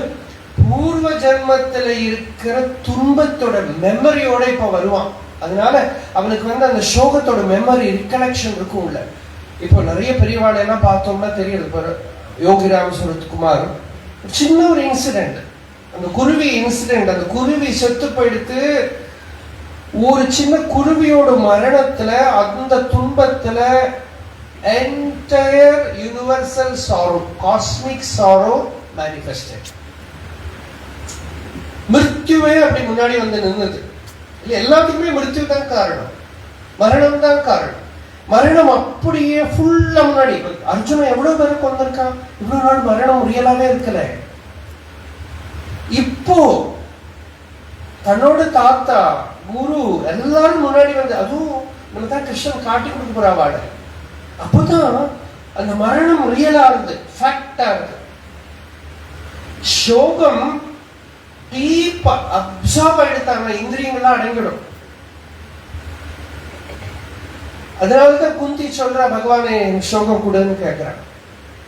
பூர்வ ஜென்மத்துல இருக்கிற துன்பத்தோட மெமரியோட இப்ப வருவான். அதனால அவனுக்கு அந்த சோகத்தோட மெமரி ரிகலெக்ஷன் இருக்கும். உள்ள இப்போ நிறைய பெரியவாளை எல்லாம் பார்த்தோம்னா தெரியுது. யோகிராம் சுரத்குமார் சின்ன ஒரு இன்சிடென்ட், அந்த குருவி இன்சிடென்ட், அந்த குருவி செத்து போயிடுத்து. ஒரு சின்ன குருவியோட மரணத்துல, அந்த துன்பத்துல entire universal sorrow, cosmic sorrow manifested. மிருத்யுவே அப்படி முன்னாடி நின்னது. இல்ல எல்லாத்துக்குமே மிருத்யு தான் காரணம், மரணம் தான் காரணம். மரணம் அப்படியே ஃபுல்லா முன்னாடி. அர்ஜுனன் எவ்வளவு பேருக்கு வந்திருக்கான், இவ்வளவு நாள் மரணம் ரியலாவே இருக்கல. இப்போ தன்னோட தாத்தா, குரு எல்லாரும் முன்னாடி அதுவும் நம்ம தான் கிருஷ்ணன் காட்டி கொடுக்க போறா வாட. அப்போதான் அந்த மரணம் ரியலா இருக்கு, ஃபேக்டா இருக்கு. சோகம் டீப்பா அப்சார்ப் ஆயிடுத்தாங்க, இந்திரியங்கள்லாம் அடங்கிடும். அதனாலதான் குந்தி சொல்றா, பகவானே ஸ்லோகம் கூடன்னு கேட்கிறான்.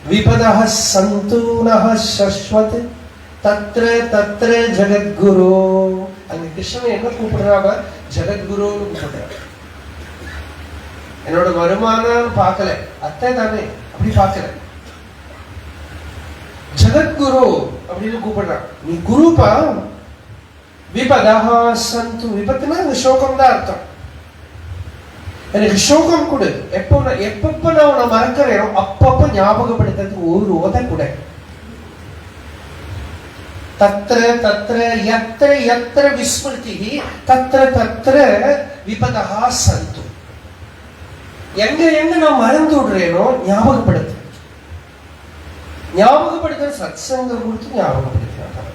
விபதஹ சந்தூனஹ சஸ்வத் தத்ர தத்ர ஜகத்குரு. அங்க கிருஷ்ணன் என்ன கூப்பிடுறாங்க? ஜகத்குருன்னு கூப்பிடுறாங்க. என்னோட வருமானம் பார்க்கல, அத்தை தானே அப்படி பார்க்கல, ஜகத்குரு அப்படின்னு கூப்பிடுறான். நீ குருப்பா. விபதஹ சந்து, விபத்துனா இந்த சோகம் தான் அர்த்தம். எனக்கு சோகம் கொடு. எப்பப்ப நான் உன்னை மறக்கிறேனோ அப்பப்ப ஞாபகப்படுத்துறதுக்கு ஒரு உதை கூட. தத்ர தத்ர யத்ர யத்ர விஸ்மிருதி தத்ர தத்ர விபதஹ சந்து. எங்க எங்க நான் மறந்து விடுறேனோ ஞாபகப்படுத்து. ஞாபகப்படுத்துற சத்சங்கம் கொடுத்து ஞாபகப்படுத்தினா,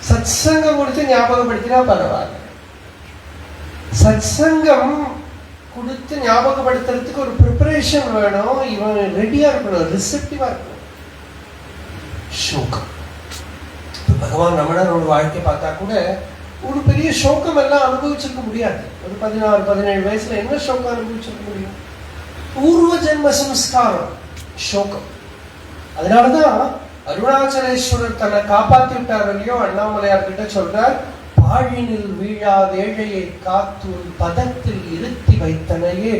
சத்சங்கம் கொடுத்து ஞாபகப்படுத்தினா பரவாயில்ல. சத்சங்கம் கொடுத்து ஞாபகப்படுத்துறதுக்கு ஒரு ப்ரிப்பரேஷன் வேணும். இவன் ரெடியா இருக்கணும், ரிசெப்டிவா இருக்கணும். சோகம். பகவான் ரமணரோட வாழ்க்கை பார்த்தா கூட ஒரு பெரிய சோகம் எல்லாம் அனுபவிச்சிருக்க முடியாது. ஒரு 16-17 வயசுல என்ன சோகம் அனுபவிச்சிருக்க முடியும்? பூர்வ ஜென்ம சம்ஸ்காரம் சோகம். அதனாலதான் அருணாச்சலேஸ்வரர் தன்னை காப்பாத்தி விட்டார் இல்லையோ, அண்ணாமலையார் கிட்ட சொல்றார், பாழினில் வீழாத ஏழையை காத்து பதத்தில் இருத்தி வைத்தனையே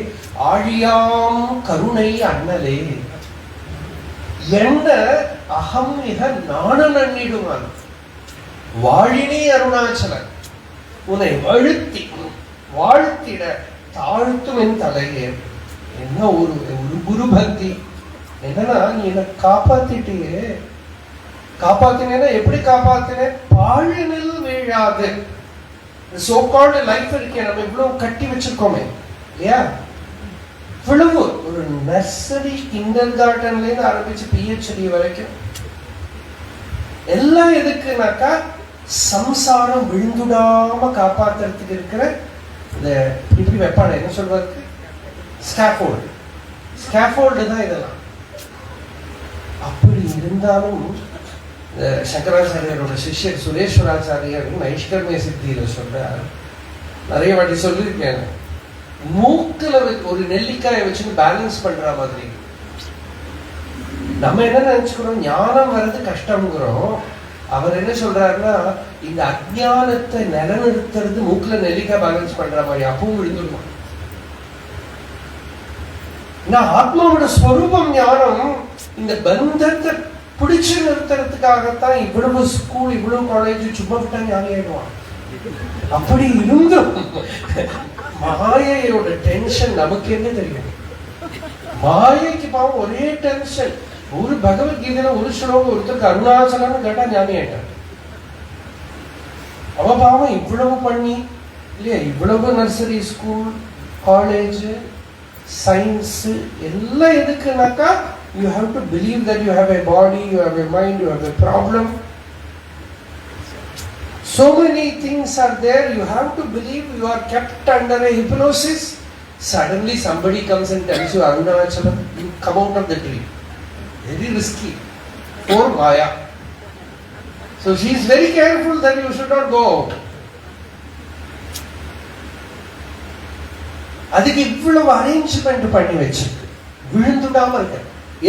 ஆழியாம் கருணை அண்ணலே என்ன அகம் மிக நாண நன்னிடுவான் வாழினே அருணாச்சலன் உன்னை வழுத்தி வாழ்த்திட தாழ்த்தும் என் தலையே. என்ன ஒரு குரு பக்தி! என்னன்னா, நீ என்ன காப்பாத்திட்டியே. காப்பாத்தினேன்னா எப்படி காப்பாத்தினேன்? பாழினில் வீழாது. சோ கால்டு லைஃப் இருக்கே, நம்ம இவ்வளவு கட்டி வச்சிருக்கோமே இல்லையா? இவ்வளவு ஒரு நர்சரி கிண்டர் கார்டன்ல இருந்து ஆரம்பிச்சு PhD வரைக்கும் எல்லாம் எதுக்குனாக்கா சம்சாரம் விழுந்துடாம காப்பாத்துறதுக்கு இருக்கிற இந்த இப்படி வைப்பான என்ன சொல்றதுக்கு ஸ்கேஃபோல்டு. ஸ்கேஃபோல்டு தான் இதெல்லாம். அப்படி இருந்தாலும் சங்கராச்சாரியரோட சிஷ்யர் சுரேஸ்வராச்சாரியர் நைஷ்கர்மிய சித்தியில சொல்றார், நிறைய வாட்டி சொல்லியிருக்கேன், மூக்குல ஒரு நெல்லிக்காயை வச்சுன்னு பேலன்ஸ் பண்ற மாதிரி. நம்ம என்ன நினைச்சுக்கிறோம், ஞானம் வர்றது கஷ்டம்ங்கிறோம். அவர் என்ன சொல்றாருன்னா, இந்த அஜ்ஞானத்தை நிலநிறுத்துறது மூக்குல நெல்லிக்காய் பேலன்ஸ் பண்ற மாதிரி. அப்பவும் விழுந்துடுவோம். ஆத்மாவோட ஸ்வரூபம் ஞானம். இந்த பந்தத்தை பிடிச்சு நிறுத்துறதுக்காகத்தான் இவ்வளவு ஸ்கூல், இவ்வளவு காலேஜ் சும்மா விட்டா ஞானி ஆயிடுவான். அப்படி இருந்தும் மாயையோட டென்ஷன் நமக்கு என்ன தெரியும்? மாயைக்கு பாவம் ஒரே டென்ஷன். ஒரு பகவத்கீதையில ஒரு ஸ்லோகம் ஒருத்தருக்கு அருணாச்சலன்னு கேட்டா ஞானி ஆயிட்டான். அவ பாவம் இவ்வளவு பண்ணி இல்லையா, இவ்வளவு நர்சரி, ஸ்கூல், காலேஜ், சயின்ஸ் எல்லாம் எதுக்குனாக்கா, you have to believe that you have a body, you have a mind, you have a problem. So many things are there. You have to believe you are kept under a hypnosis. Suddenly somebody comes and tells you, Arunachalam, you come out of the tree. Very risky for Maya. So she is very careful that you should not go out. அதுக்கு இவ்வளவு arrangement பண்ணி வச்சு விழுந்துடாம இருக்க.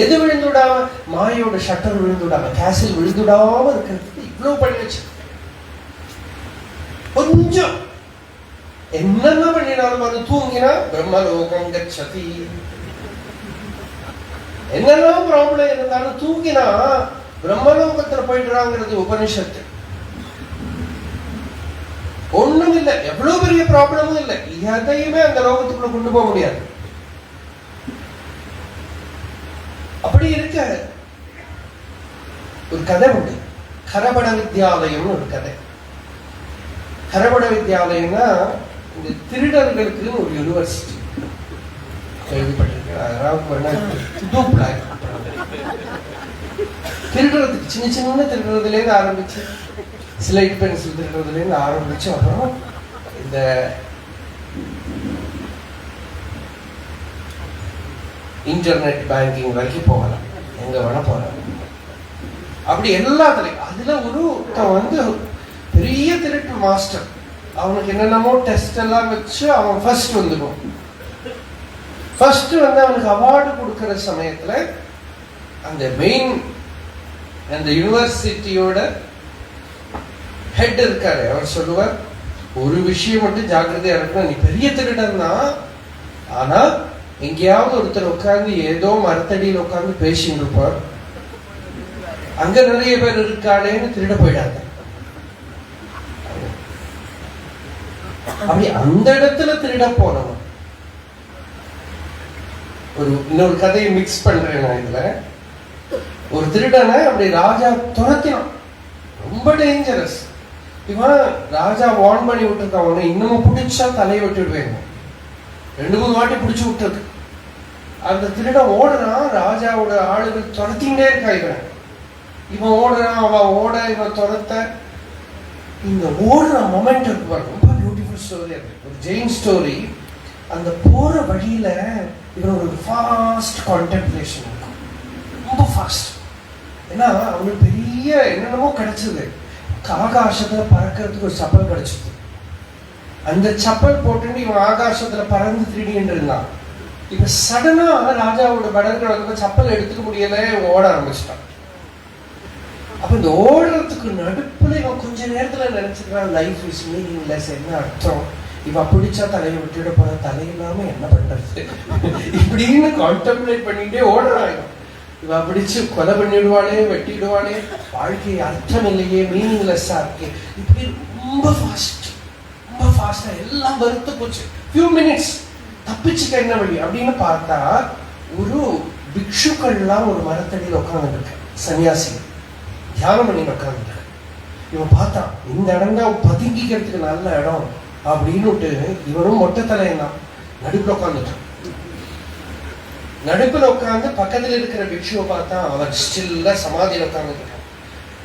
எது விழுந்துடாம? மாயோட shutter விழுந்துடாம, கேசில் விழுந்துடாம இருக்கிறதுக்கு இவ்வளவு பண்ணி வச்சு. கொஞ்சம் என்னென்ன பண்ணினாலும் அது தூங்கினா பிரம்மலோகம் கச்சதி. என்னெல்லாம் ப்ராப்ளம் இருந்தாலும் தூங்கினா பிரம்மலோகத்துல போயிடுறாங்கிறது உபனிஷத்து. ஒண்ணும் இல்லை, எவ்வளவு பெரிய ப்ராப்ளமும் இல்லை, எதையுமே அந்த லோகத்துக்குள்ள கொண்டு போக முடியாது. அப்படி இருக்க ஒரு கதை உண்டு, கரபட வித்யாலயம்னு ஒரு கதை. கரபட வித்யாலயம்னா இந்த திருடர்களுக்கு ஒரு யூனிவர்சிட்டி கேள்விப்பட்டிருக்கேன். திருடுறதுக்கு சின்ன சின்ன திருடுறதுல இருந்து ஆரம்பிச்சு, ஸ்லைட் பென்சில் திருடுறதுல இருந்து ஆரம்பிச்சு, அப்புறம் இந்த இன்டர்நெட் பேங்கிங் வரைக்கும் போகலாம், எங்க வேணா போகலாம். அப்படி எல்லாத்துலயும் அதுல வந்து பெரிய திருட்டு மாஸ்டர். அவனுக்கு என்னென்னமோ டெஸ்ட் எல்லாம் வச்சு அவன் ஃபர்ஸ்ட் வந்துடும். ஃபர்ஸ்ட் வந்து அவனுக்கு அவார்டு கொடுக்கிற சமயத்துல அந்த மெயின் அந்த யூனிவர்சிட்டியோட ஹெட் இருக்காரு, அவர் சொல்லுவார், ஒரு விஷயம் மட்டும் ஜாக்கிரதையா இருக்கணும், நீ பெரிய திருடன் தான், ஆனா எங்கேயாவது ஒருத்தர் உட்கார்ந்து ஏதோ மரத்தடியில் உட்கார்ந்து பேசிட்டு இருப்பார், அங்க நிறைய பேர் இருக்காளேன்னு திருட போயிடாத. அப்படி அந்த இடத்துல திருட போனவன். இன்னொரு கதையை மிக்ஸ் பண்றேன் நான் இதுல. ஒரு திருடனை அப்படி ராஜா துரத்தினான், ரொம்ப டேஞ்சரஸ். இவன் ராஜா வார்ன் பண்ணி விட்டுருக்கான், அவனை இன்னமும் பிடிச்சா தலையை விட்டுடுவேன். 2-3 வாட்டி பிடிச்சு விட்டுருக்கு. அந்த திருடன் ஓடுறான், ராஜாவோட ஆளுகள் துரத்திகிட்டே இருக்கா. இவன் ஓடுறான், அவன் ஓட, இவன் துரத்த. இந்த ஓடுற மொமெண்ட் இருக்கு, ரொம்ப பியூட்டிஃபுல் ஸ்டோரி. அது ஒரு ஜெயின் ஸ்டோரி. அந்த போற வழியில இவன் ஒரு ஃபாஸ்ட் கான்டெம்ப்ளேஷன் இருக்கும், ரொம்ப ஃபாஸ்ட். ஏன்னா அவனுக்கு பெரிய என்னென்னமோ கிடைச்சது. ஆகாசத்துல பறக்கிறதுக்கு ஒரு சப்பல் கிடைச்சது. அந்த சப்பல் போட்டு இவன் ஆகாசத்துல பறந்து திருடின்னு இருந்தான். இப்ப சடனா ராஜாவோட படர்கள் வந்து சப்பல் எடுத்துக்க முடியல, ஓட ஆரம்பிச்சிட்டான். அப்ப இந்த ஓடுறதுக்கு நடுப்புல இவன் கொஞ்ச நேரத்துல நினைச்சுக்கிறான், லைஃப் இஸ் மீனிங்லெஸ். என்ன அர்த்தம், இவன் பிடிச்சா தலையை விட்டுட போற, தலையில்லாம என்ன பண்றது இப்படின்னு கான்டெம்ப்ளேட் பண்ணிட்டே ஓடுறான். இவன் பிடிச்சு கொலை பண்ணிடுவாளே, வெட்டிடுவாளே, வாழ்க்கை அர்த்தம் இல்லையே, மீனிங்லெஸ்ஸா இருக்கு. இப்படி ரொம்ப ஃபாஸ்டா எல்லாம் வருத்து போச்சு. ஃபியூ மினிட்ஸ் தப்பிச்சுக்க என்ன வழி அப்படின்னு பார்த்தா, ஒரு பிக்ஷுக்கள்லாம் ஒரு மரத்தடியில் உட்காந்துருக்கு, சன்னியாசி தியானம் பண்ணி உட்காந்துருக்கு. இவன் பார்த்தான், இந்த இடம் தான் பதுங்கிக்கிறதுக்கு நல்ல இடம் அப்படின்னு. இவனும் மொட்டை தலையெல்லாம் நடுப்புல உட்காந்துட்டான். நடுப்புல உட்காந்து பக்கத்துல இருக்கிற பிக்ஷுவை பார்த்தா அவர் ஸ்டில்லா சமாதியில உட்காந்துருக்கான்.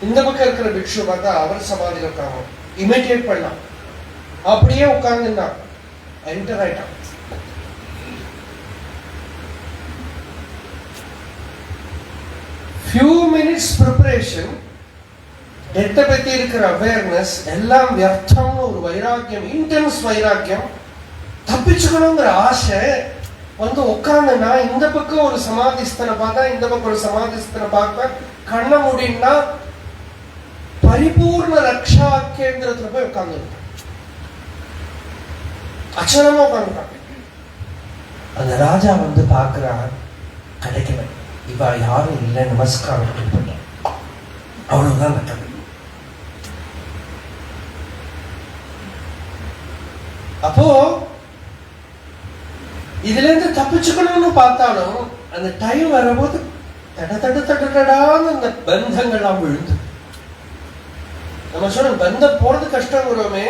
இந்த பக்கம் இருக்கிற பிக்ஷுவை பார்த்தா அவர் சமாதியில உட்காந்து இமிட்டேட் பண்ணான். அப்படியே உட்கார்ந்துட்டான், என்டர் ஆயிட்டான். few minutes preparation, டெத்தை பத்தி இருக்கிற அவேர்னஸ், எல்லாம் வியர்த்தம்னு ஒரு வைராக்கியம், இன்டென்ஸ் வைராக்கியம், தப்பிச்சுக்கணுங்கிற ஆசை வந்து உட்கார்ந்துனா, இந்த பக்கம் ஒரு சமாதிஸ்தனை பார்த்தா, இந்த பக்கம் ஒரு சமாதிஸ்தனை பார்ப்பேன், கண்ண முடின்னா பரிபூர்ண ரக்ஷா கேந்திரத்துல போய் உட்கார்ந்து அச்சனமா உட்காந்துட்டான். அந்த ராஜா வந்து பாக்குறான், கிடைக்கல, இவ யாரும் இல்லை, நமஸ்காரம் பண்ண, அவ்வளவுதான் கட்டளை. அப்போ இதுல இருந்து தப்பிச்சுக்கணும்னு பார்த்தாலும் அந்த டைம் வரும்போது தடான்னு அந்த பந்தங்கள்லாம் விழுந்து, நம்ம சொல்ற பந்தம் போறது கஷ்டங்கிறோமே,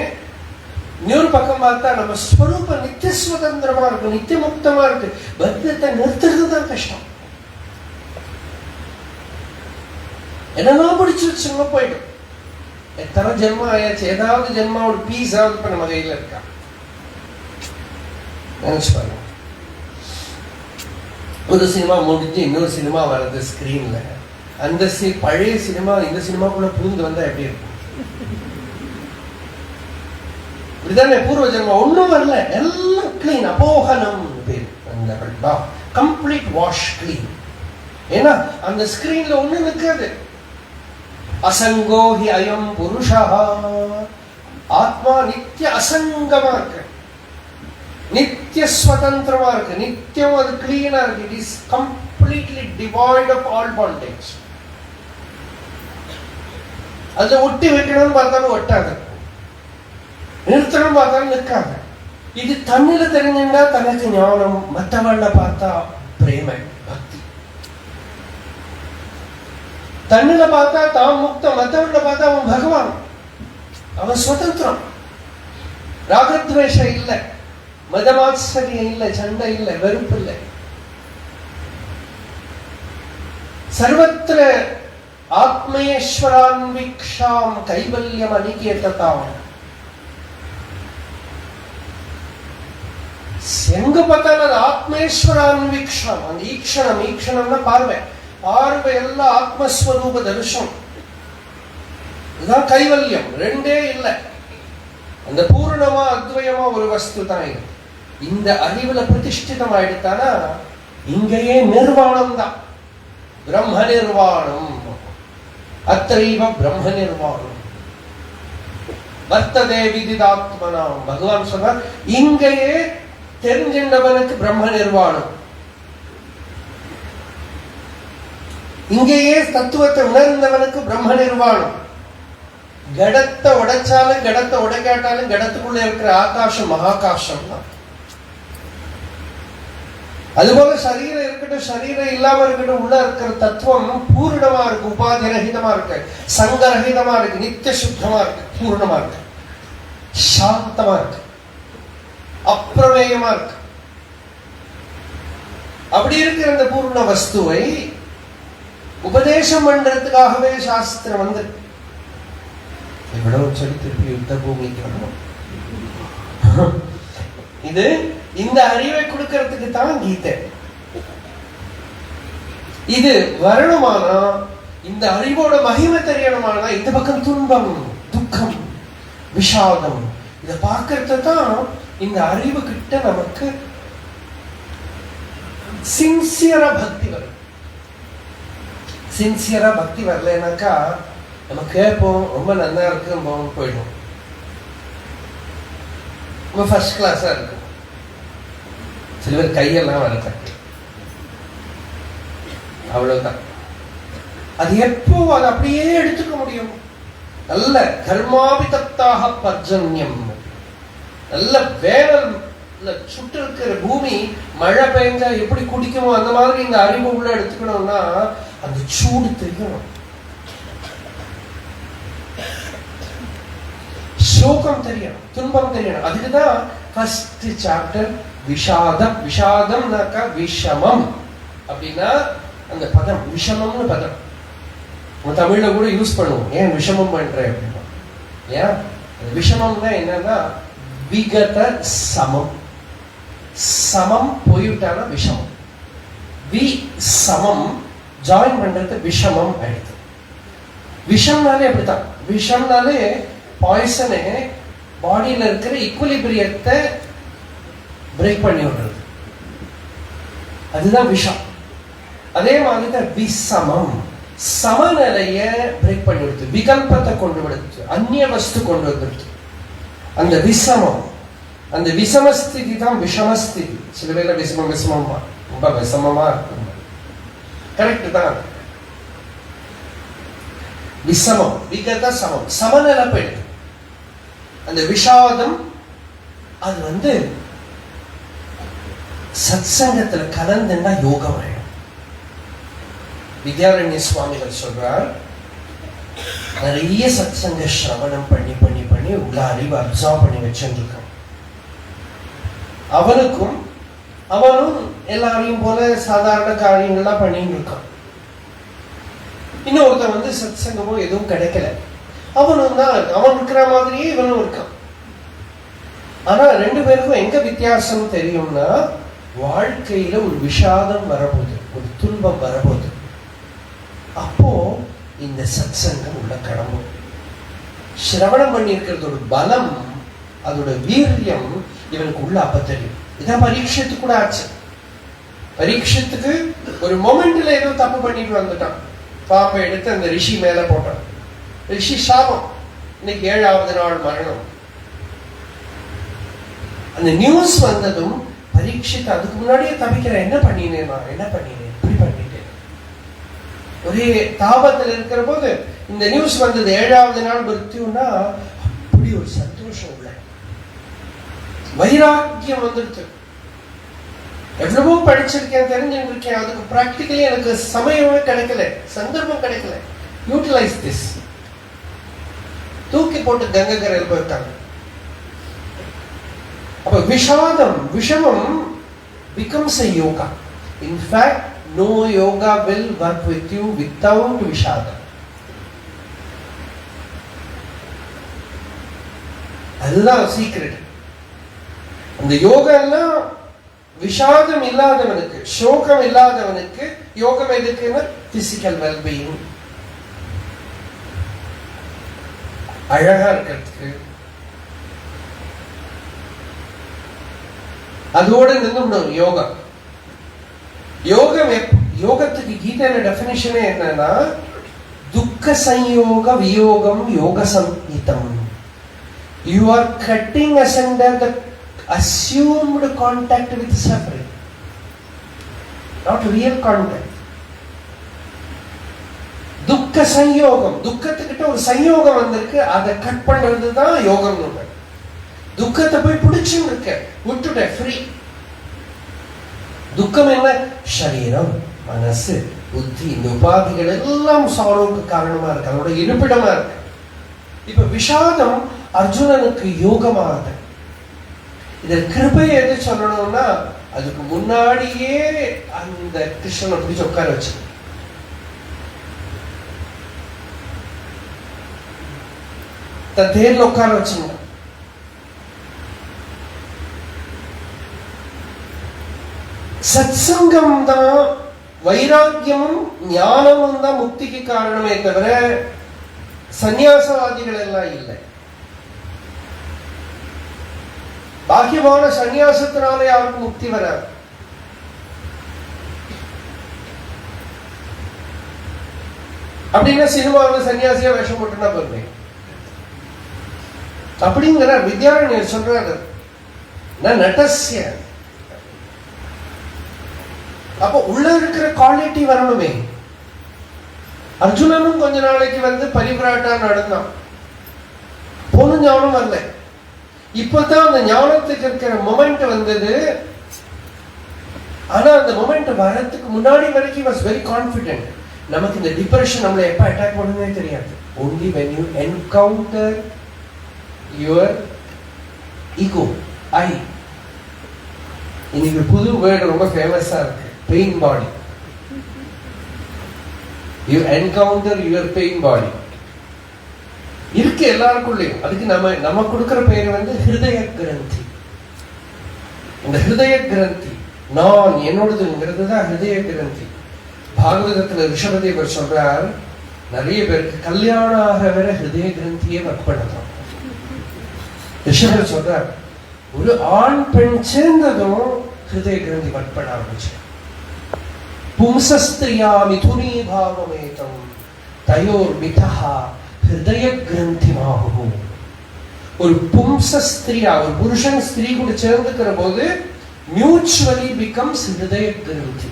இன்னொரு பக்கம் பார்த்தா நம்ம ஸ்வரூபம் நித்திய சுதந்திரமா இருக்கு, நித்திய முக்தமா இருக்கு. பந்தத்தை நிறுத்துறது தான் கஷ்டம். என்னன்னா பிடிச்சு வச்சுங்க போயிடும். எத்தனை ஜென்மம் ஆயாச்சு, ஏதாவது ஜென்மா ஒரு பீஸ் ஆகுது இப்ப நம்ம கையில இருக்கா, நினைச்சு பாருங்க. ஒரு சினிமா முடிஞ்சு இன்னொரு சினிமா வருது ஸ்கிரீன்ல, அந்த பழைய சினிமா இந்த சினிமாக்குள்ள பூந்து வந்தா எப்படி இருக்கும்? இப்படிதானே பூர்வ ஜென்மா ஒண்ணும் வரல, எல்லாம் கிளீன், அபோகனம் பேர், அந்த கம்ப்ளீட் வாஷ் கிளீன். ஏன்னா அந்த ஸ்கிரீன்ல ஒண்ணு நிற்காது. அசங்கோ ஹி அயம் புருஷா, ஆத்மா நித்திய அசங்கமா இருக்கு, நித்திய சுதந்திரமா இருக்கு, நித்தியம் அது கிளீனா இருக்கு. It is completely devoid of all bondings. அதுல ஒட்டி வைக்கணும்னு பார்த்தாலும் ஒட்டாது, நிறுத்தணும் பார்த்தாலும் நிற்காது. இது தண்ணில தெரிஞ்சுட்டா தனக்கு ஞானம், மற்றவள்ள பார்த்தா பிரேமை பக்தி. தண்ணில பார்த்தா தான் முக்தம், மற்றவள்ள பார்த்தா அவன் பகவான், அவன் சுதந்திரம். ராகத்வேஷம் இல்லை, மதமாச்சரியம் இல்லை, சண்டை இல்லை, வெறுப்பு இல்லை. சர்வத்திர ஆத்மேஸ்வரான்வீக்ஷாம் கைவல்யம் அனிகேததாம். எங்க பார்த்தாலும் அது ஆத்மேஸ்வரான்வீக்ஷம். அந்த ஈக்ஷணம்னா பார்வை, ஆறு எல்லாம் ஆத்மஸ்வரூப தரிசனம். இதுதான் கைவல்யம். ரெண்டே இல்லை. அந்த பூர்ணமா அத்வயமா ஒரு வஸ்து தான் இது. இந்த அறிவுல பிரதிஷ்டிதம் ஆயிடுத்தானா இங்கேயே நிர்வாணம் தான். பிரம்ம நிர்வாணம். அத்தைவ பிரம்ம நிர்வாணம் வர்த்ததே விதிதாத்மனாம். பகவான் சொன்னார் இங்கேயே தெரிஞ்சின்றவனுக்கு பிரம்ம நிர்வாணம். இங்கேயே தத்துவத்தை உணர்ந்தவனுக்கு பிரம்ம நிர்வாணம். கடத்தை உடைச்சாலும் கடத்தை உடைக்காட்டாலும் கடத்துக்குள்ள இருக்கிற ஆகாசம் மகாகாசம் தான். அதுபோல சரீரம் இருக்கட்டும், சரீரம் இல்லாம இருக்கட்டும், உள்ள இருக்கிற தத்துவம் பூர்ணமா இருக்கு, உபாதி ரஹிதமா இருக்கு, சங்கரஹிதமா இருக்கு, நித்திய சுத்தமா இருக்கு, பூர்ணமா இருக்கு, சாந்தமா இருக்கு, அப்பிரமேயமா இருக்கு. அப்படி இருக்கிற அந்த பூர்ண வஸ்துவை உபதேசம் பண்றதுக்காகவே சாஸ்திரம் வந்து இவ்வளவு சொல்லி திருப்பி யுத்த பூமிக்கு வரணும். இது இந்த அறிவை கொடுக்கறதுக்கு தான் கீதை. இது வரணுமானா, இந்த அறிவோட மகிமை தெரியணுமானா, இந்த பக்கம் துன்பம், துக்கம், விஷாதம் இதை பார்க்கறது தான் இந்த அறிவு கிட்ட நமக்கு சின்சியரா பக்தி வரும். சின்சியரா பக்தி வரலனாக்கா நம்ம கேட்போம், ரொம்ப நல்லா இருக்கு, போயிடும், ரொம்ப ஃபர்ஸ்ட் கிளாஸா இருக்கும். சில பேர் கையெல்லாம் வளர்க்க, அவ்வளவுதான். அது எப்போ அதை அப்படியே எடுத்துக்க முடியும்? நல்ல கர்மாபிதத்தாக பர்ஜன்யம், நல்ல வேனல் சுட்டு இருக்கிற பூமி மழை பெய்ஞ்சா எப்படி குடிக்குமோ அந்த மாதிரி இந்த அறிவு உள்ள எடுத்துக்கணும்னா அந்த சூடு தெரியணும், சோகம் தெரியணும், துன்பம் தெரியணும். அதுக்குதான் ஃபர்ஸ்ட் சாப்டர் விஷாதம். விஷாதம்னாக்கா விஷமம் அப்படின்னா அந்த பதம் விஷமம்னு பதம் தமிழ்ல கூட யூஸ் பண்ணுவோம். ஏன் விஷமம் பண்ற அப்படின்னா, ஏன் விஷமம்னா என்னன்னா விகத சமம். சமம் போயிட்டானா விஷமம். வி சமம் ஜாயின் பண்றது விஷமம் ஆயிடுது. விஷம்னாலே அப்படித்தான். விஷம்னாலே பாய்சனே பாடியில இருக்கிற ஈக்குலிபிரியத்தை பிரேக் பண்ணி விடுறது, அதுதான் விஷம். அதே மாதிரி தான் விசமம் சமநிலைய பிரேக் பண்ணி விடுது, விகல்பத்தை கொண்டு விடுது, அந்நிய வஸ்து கொண்டு வந்துடுது. அந்த விஷமம், அந்த விஷமஸ்திதி தான் விஷமஸ்திதி. சில பேர்ல விஷமம் விஷமமா ரொம்ப விஷமமா இருக்கும், கரெக்ட் தான். விஷமம் விகத சமம் சமநிலை போயிடுது. அந்த விஷாதம் அது வந்து சத்சங்கத்துல கலந்துன்னா யோகம் ஆயிடும். வித்யாரண்ய சுவாமிகள் சொல்றார், நிறைய சத்சங்க சிரவணம் பண்ணி பண்ணி பண்ணி உள்ள அறிவு அப்சர்வ் பண்ணி வச்சுருக்கான். அவனுக்கும் அவனும் எல்லாரையும் போல சாதாரண காரியங்கள்லாம் பண்ணிட்டு இருக்கான். இன்னொருத்தன் வந்து சத்சங்கமோ எதுவும் கிடைக்கல, அவனும் தான் அவன் இருக்கிற மாதிரியே இவனும் இருக்கான். ஆனா ரெண்டு பேருக்கும் எங்க வித்தியாசம் தெரியும்னா, வாழ்க்கையில ஒரு விஷாதம் வரப்போகுது, ஒரு துன்பம் வரப்போகுது, அப்போ இந்த சத்சங்கம் உள்ள கடம்பும். சிரவணம் பண்ணி இருக்கிறதோட பலம், அதோட வீரியம் இவனுக்கு உள்ள அப்ப தெரியும். இதான் பரீட்சத்துக்கு கூட ஆச்சு. பரீட்சத்துக்கு ஒரு மொமெண்ட்ல ஏதோ தப்பு பண்ணிட்டு வந்துட்டான், பாம்பை எடுத்து அந்த ரிஷி மேல போட்டான். ரிஷி சாபம், இன்னைக்கு 7வது நாள் மரணம். அந்த நியூஸ் வந்ததும் பரீட்சித்து அதுக்கு முன்னாடியே தவிக்கிறேன், என்ன பண்ணினேன் நான், என்ன பண்ணினேன், இப்படி பண்ணிட்டேன். ஒரே தாபத்தில் இருக்கிற போது இந்த நியூஸ் வந்தது, 7வது நாள் மிருத்யுன்னா அப்படி ஒரு சந்தோஷம் உள்ள வைராக்கியம் வந்துடுது. எவ்வளவோ படிச்சிருக்கேன், தெரிஞ்சிருக்கேன், அதுக்கு பிராக்டிகலி எனக்கு சமயமே கிடைக்கல, சந்தர்ப்பம் கிடைக்கல. Utilize this. தூக்கி போட்டு கங்கக்கரையில் போயிருக்காங்க. அப்ப விஷாதம், விஷமம் becomes a yoga. In fact, no yoga will work with you without விஷாதம். அதுதான் சீக்ரெட். அந்த யோகா எல்லாம் விஷாதம் இல்லாதவனுக்கு, சோகம் இல்லாதவனுக்கு யோகம் எதுக்குன்னா பிசிக்கல் வெல்பீயிங், அழகா இருக்கிறதுக்கு. அதோட நின்றுடும் யோகம். யோகத்துக்கு கீதையோட டெஃபினிஷனே என்னன்னா துக்க சம்யோக வியோகம் யோக சம்ஹிதம். You are cutting asunder the assumed contact with suffering, not real contact. துக்க சம்யோகம், துக்கத்துக்கிட்ட ஒரு சம்யோகம் வந்திருக்கு, அதை கட் பண்றது தான் யோகம். துக்கத்தை போய் பிடிச்சுன்னு இருக்க விட்டுட்ட ஃப்ரீ. துக்கம் என்ன? சரீரம், மனசு, புத்தி, இந்த உபாதிகள் எல்லாம் சாரோவுக்கு காரணமா இருக்கு, அதோட இருப்பிடமா இருக்கு. இப்ப விஷாதம் அர்ஜுனனுக்கு யோகமாகுது. இதில் கிருபை எது சொல்லணும்னா அதுக்கு முன்னாடியே அந்த கிருஷ்ணனை பிடிச்சு உட்கார வச்சு தேர்ல உட்கார வச்சுங்க. சத்சங்கம் தான், வைராக்கியமும் ஞானமும் தான் முக்திக்கு காரணமே தவிர சந்நியாசவாதிகள் எல்லாம் இல்லை. பாக்கியமான சந்நியாசத்தினால யாருக்கும் முக்தி வராது. அப்படின்னா சினிமாவில் சன்னியாசியா வேஷம் போட்டுனா போருமே அப்படிங்கிற வித்யாரண்யர் சொல்றாரு. நட்டஸ்ய, அப்போ உள்ள இருக்கிற குவாலிட்டி வரணுமே. அர்ஜுனனும் கொஞ்ச நாளைக்கு பரிவிராட்டா நடந்தான், போன ஞானம் வரல. இப்பதான் அந்த ஞானத்துக்கு இருக்கிற மொமெண்ட் வந்தது. ஆனா அந்த மொமெண்ட் வரதுக்கு முன்னாடி வரைக்கும் வாஸ் வெரி கான்ஃபிடென்ட். நமக்கு இந்த டிப்ரெஷன் நம்மளை எப்ப அட்டாக் பண்ணுமே தெரியாது. only when you encounter your ego, I. இன்னைக்கு புது வேர்டு ரொம்ப ஃபேமஸா இருக்கு, pain body. you encounter your pain body இருக்கு எல்லாருக்குள்ளேயும். அதுக்கு நம்ம கொடுக்கிற பெயர் ஹிருதய கிரந்தி. இந்த ஹிருதய கிரந்தி நான் என்னோடதுங்கிறது தான் ஹிருதய கிரந்தி. பாகவதத்துல ரிஷபதேவர் சொல்றார், நிறைய பேருக்கு கல்யாணம் ஆக வேற ஹிருதய கிரந்தியே ஒர்க் பண்ணதான். ரிஷபர் சொல்றார், ஒரு ஆண் பெண் சேர்ந்ததும் ஹிருதய கிரந்தி ஒர்க் பண்ண ஆரம்பிச்சு. பும்சஸ்திரியா மிதுனி பாவமேதம் தயோர் மிதஹா ஹிருதய கிரந்திமாகும். ஒரு பும்சஸ்திரியா, ஒரு புருஷன் ஸ்திரீ கூட சேர்ந்துக்கிற போது மியூச்சுவலி பிகம்ஸ் ஹிருதய கிரந்தி.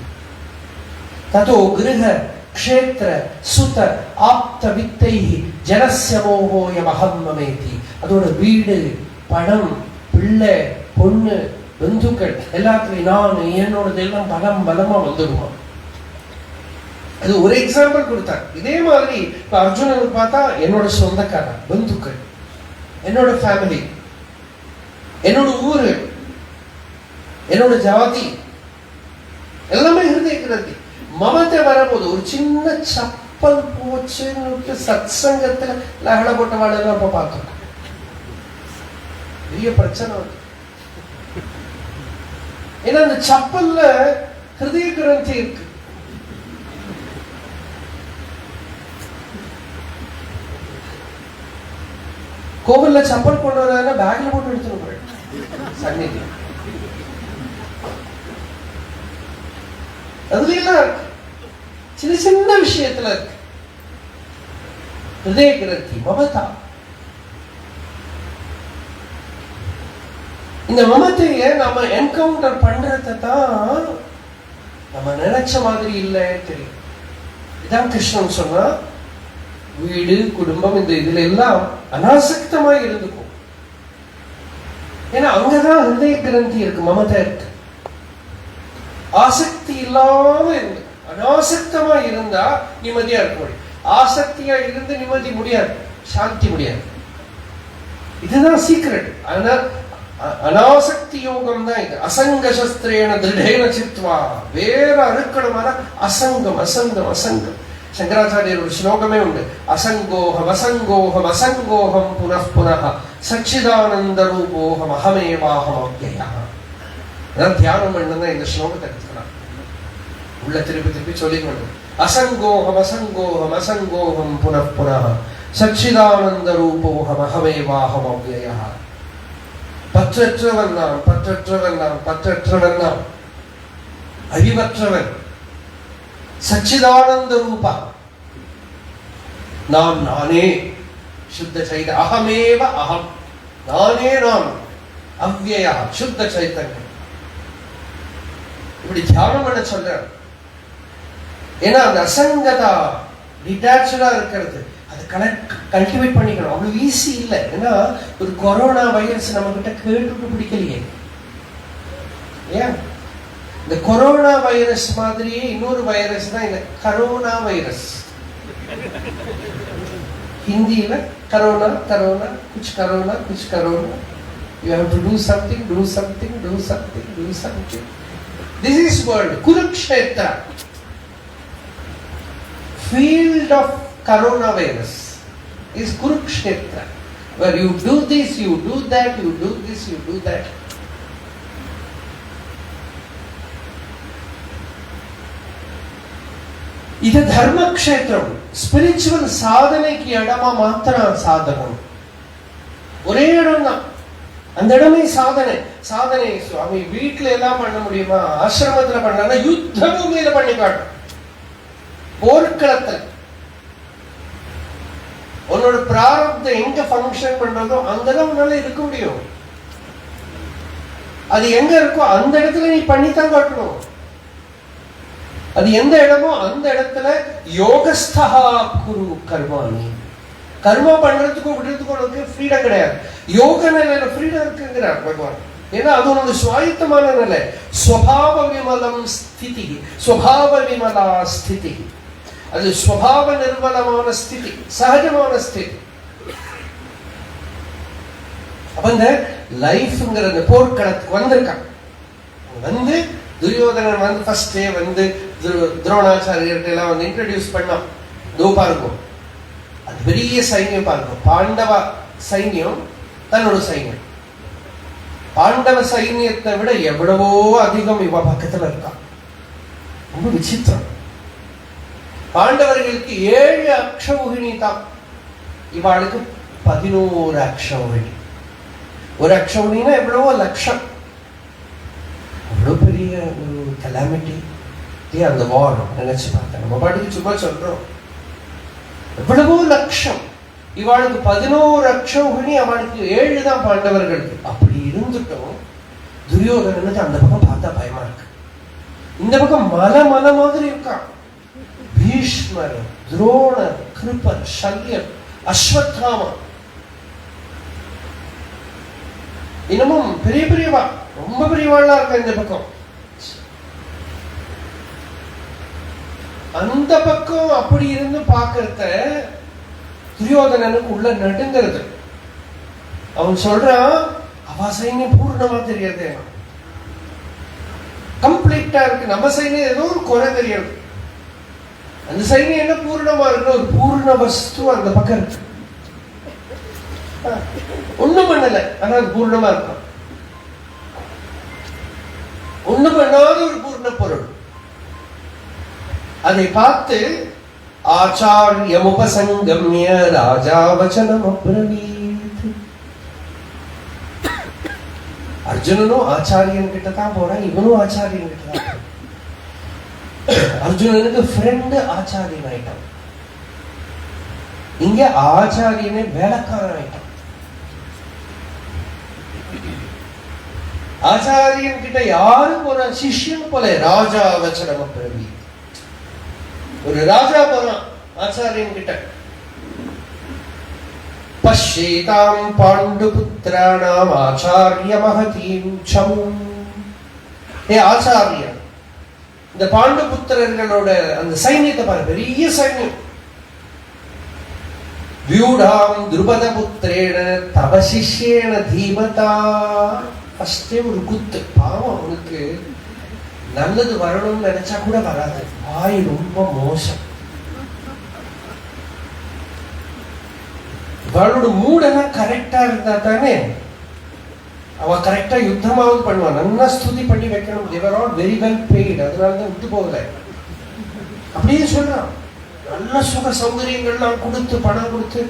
ததோ கிரக க்ஷேத்ர சுத ஆப்த வித்தைஹி ஜனஸ்ய மோகோயம் அஹம் மமேதி. அதோட வீடு, பணம், பிள்ளை, பொண்ணு, பந்துக்கள் எல்லாத்துலயும் நான் என்னோடது எல்லாம் பலமா வந்துடுவான். அது ஒரு எக்ஸாம்பிள் கொடுத்தார். இதே மாதிரி இப்ப அர்ஜுனனுக்கு பார்த்தா என்னோட சொந்தக்காரன், பந்துக்கள், என்னோட ஃபேமிலி, என்னோட ஊரு, என்னோட ஜாதி எல்லாமே ஹிருதய கிரந்தி. மமத்தை வரபோது ஒரு சின்ன சப்பல் போச்சுன்னு சத்சங்கத்துல லகட போட்ட வாழெல்லாம் இப்ப பார்த்தோம். பெரிய பிரச்சனை வந்து, ஏன்னா அந்த சப்பல்ல ஹிருதய கிரந்தி இருக்கு. கோவில்ல சப்பல் கொண்டு வர பேக்ல போட்டு எடுத்துட்டு சன்னிதி அதுல எல்லாம் இருக்கு. சின்ன சின்ன விஷயத்துல இருக்கு ஹிருதய கிரந்தி, மமதா. இந்த மமத்தைய நம்ம என்கவுண்டர் பண்றத தான் நம்ம நினைச்ச மாதிரி இல்லை தெரியும். இதான் கிருஷ்ணன் சொன்னா, வீடு, குடும்பம், இந்த இதுல எல்லாம் அனாசக்தமா இருந்துக்கும். ஏன்னா அங்கதான் ஹிருதய கிரந்தி இருக்கு, மமதை இருக்கு. ஆசக்தி இல்லாம இருந்து அனாசக்தமா இருந்தா நிம்மதியா இருக்க முடியும். ஆசக்தியா இருந்து நிம்மதி முடியாது, சாந்தி முடியாது. இதுதான் சீக்ரெட். அதனால அனாசக்தி யோகம் தான் இது. அசங்க சஸ்திரேன திருடேன சித்வா, வேற அறுக்கணுமான அசங்கம் அசங்கம் அசங்கம். சங்கராச்சாரியர் ஒரு ஸ்லோகமே உண்டு, அசங்கோகம் அசங்கோகம் அசங்கோகம் புனః புனः சச்சிதானந்த ரூபோகம் அகமேவாகம் அவ்யயா. அசங்கோகம் அசங்கோகம் அசங்கோகம் புனः புனः சச்சிதானந்த ரூபோகம் அகமேவாகம் அவ்யயா. அசங்கோகம் அசங்கோகம் அசங்கோகம் புனः புனः சச்சிதானந்த ரூபோகம் அகமேவாகம் அவ்யயா. அசங்கோகம் அசங்கோகம் அசங்கோகம் புனः புனः சச்சிதானந்த ரூபோகம் அகமேவாகம் அவ்யயா. அதான் தியானம் பண்ணா இந்த ஸ்லோகத்தை எடுத்துக்கலாம். உள்ள திருப்பி திருப்பி சொல்லிக்கணும். அசங்கோகம் அசங்கோகம் அசங்கோகம் புனః புனः சச்சிதானந்த ரூபோகம் அகமேவாகம் அவ்யயா. பற்றற்றவன் நாம், பற்றற்றவன் நாம், பற்றற்றவன் நாம், அழிவற்றவன், சச்சிதானந்த ரூபா நாம், நானே சுத்த சைத, அகமேவ அகம், நானே நான், அவ்யயா சுத்த சைத்தன்யம். இப்படி தியானம் பண்ண சொல்ற. ஏன்னா அந்த அசங்கதா டிட்டாச்சா இருக்கிறது, அதை கல்டிவேட் பண்ணிக்கணும். அவ்வளவு ஈஸி இல்லை. ஏன்னா ஒரு கொரோனா வைரஸ் நம்ம கிட்ட கேட்டு பிடிக்கலையே. ஏன் இந்த கொரோனா வைரஸ் மாதிரியே இன்னொரு வைரஸ் தான் இந்த கரோனா வைரஸ். ஹிந்தியில corona corona Kuch corona Kuch corona. You have to do something, do something, do something, do something. This is world. Kurukshetra, field of coronavirus is Kurukshetra, where you do this, you do that, you do this, you do that. இது தர்ம க்ஷேத்திரம். Spiritual சாதனைக்கு இடமா மாத்திர சாதனம் ஒரே இடம் தான். அந்த இடமே சாதனை. சாதனை சுவாமி வீட்டுல எல்லாம் பண்ண முடியுமா? ஆசிரமத்துல பண்ணா யுத்த பூமியில பண்ணி காட்டும். போர்க்களத்தில் உன்னோட பிராரப்தம் எங்க ஃபங்க்ஷன் பண்றதோ அங்கதான் உன்னால இருக்க முடியும். அது எங்க இருக்கோ அந்த இடத்துல நீ பண்ணித்தான் காட்டணும். அது எந்த இடமோ அந்த இடத்துல யோகஸ்தா குரு கர்மாணி. கர்மா பண்றதுக்கும் விடுறதுக்கும் உனக்கு ஃப்ரீடம் கிடையாது. யோக நிலையில ஃப்ரீடம் இருக்குங்கிறார் பகவான். ஏன்னா அது உனக்கு சுவாயத்தமான நிலை. ஸ்வபாவ விமலம் ஸ்திதி, ஸ்வபாவ விமலா ஸ்திதி. அது ஸ்வபாவ நிர்மலமான ஸ்திதி, சகஜமான ஸ்திதி. அப்ப இந்த லைஃப்ங்கிற அந்த போர்க்களத்துக்கு வந்திருக்கான். வந்து துரியோதனன் வந்து ஃபர்ஸ்ட் டே வந்து துரோணாச்சாரியர்கிட்ட எல்லாம் வந்து இன்ட்ரடியூஸ் பண்ணான். தோப்பா இருக்கும், அது பெரிய சைன்யம் பாருங்க. பாண்டவ சைன்யம் தன்னோட சைன்யம் பாண்டவ சைன்யத்தை விட எவ்வளவோ அதிகம் இவ பக்கத்துல இருக்கான். ரொம்ப விசித்திரம். பாண்டவர்களுக்கு 7 அக்ஷௌகிணி தான், இவாளுக்கு 11 அக்ஷௌகிணி. ஒரு அக்ஷௌகிணினா எவ்வளவோ லட்சம். அவ்வளவு பெரிய ஒரு கலாமிட்டி அந்த வார். நினைச்சு பார்த்தேன். நம்ம பாட்டுக்கு சும்மா சொல்றோம். எவ்வளவோ லட்சம். இவாளுக்கு 11 அக்ஷௌகிணி, அவளுக்கு 7 தான் பாண்டவர்களுக்கு. அப்படி இருந்துட்டோம் துரியோதனனுக்கு அந்த பக்கம் பார்த்தா பயமா இருக்கு. இந்த பக்கம் மலை மலை மாதிரி இருக்கான். பீஷ்மர், துரோணர், கிருபர், சல்யர், அஸ்வத்தாமா, இன்னமும் பெரிய பெரியவா, ரொம்ப பெரியவாளா இருக்கா இந்த பக்கம். அந்த பக்கம் அப்படி இருந்து பாக்குறத துரியோதனனுக்கு உள்ள நடுங்கிறது. அவன் சொல்றான், அவ சைன்யம் பூர்ணமா தெரியாது, கம்ப்ளீட்டா இருக்கு. நம்ம சைன்யம் ஏதோ ஒரு குறை தெரியாது. அந்த சைன்யம் என்ன பூர்ணமா இருக்கு, ஒரு பூர்ண வஸ்து அந்த பக்கம் இருக்கு. ஒண்ணும் பண்ணல, ஆனா அது பூர்ணமா இருக்கும். ஒண்ணும் பண்ணாத ஒரு பூர்ண பொருள். அதை பார்த்து ஆச்சார்யம் உபசங்கம்ய ராஜா வசனம் அப்ரவீத். அர்ஜுனனும் ஆச்சாரியன் கிட்ட தான் போறான், இவனும் ஆச்சாரியன் கிட்ட தான். அர்ஜுனனுக்கு ஃப்ரெண்டு ஆச்சாரியன் ஆயிட்டான். இங்க ஆச்சாரியனை வேலைக்காரன் ஆயிட்டான். ஆச்சாரியன் கிட்ட யாரு போற? சிஷ்யன் போல. ராஜா வச்சனம் அப்ரவீத். ஒரு ராஜா போறான் ஆச்சாரியன் கிட்ட. பஷ்யேதாம் பாண்டுபுத்ராணாம் ஆச்சாரிய மகதீம் சம். ஏ ஆச்சாரியன், இந்த பாண்டுபுத்திரர்களோட அந்த சைன்யத்தை பாரு, பெரிய சைன்யம். வியூடாம் துருபத புத்திரேன தவ சிஷ்யேன தீமதா. ஃபர்ஸ்டே ஒரு குத்து. பாவம், அவனுக்கு நல்லது வரணும்னு நினைச்சா கூட வராது. வாய் ரொம்ப மோசம். அவளோட மூடெல்லாம் கரெக்டா இருந்தா தானே அவ கரெக்டா யுத்தமாவது பண்ணுவான், நல்லா ஸ்துதி பண்ணி வைக்கணும். they were all very well paid, அதனாலதான் விட்டு போகல. அப்படியே சொல்றான், நல்ல சுக சௌகரியங்கள்லாம் கொடுத்து பணம் கொடுத்து.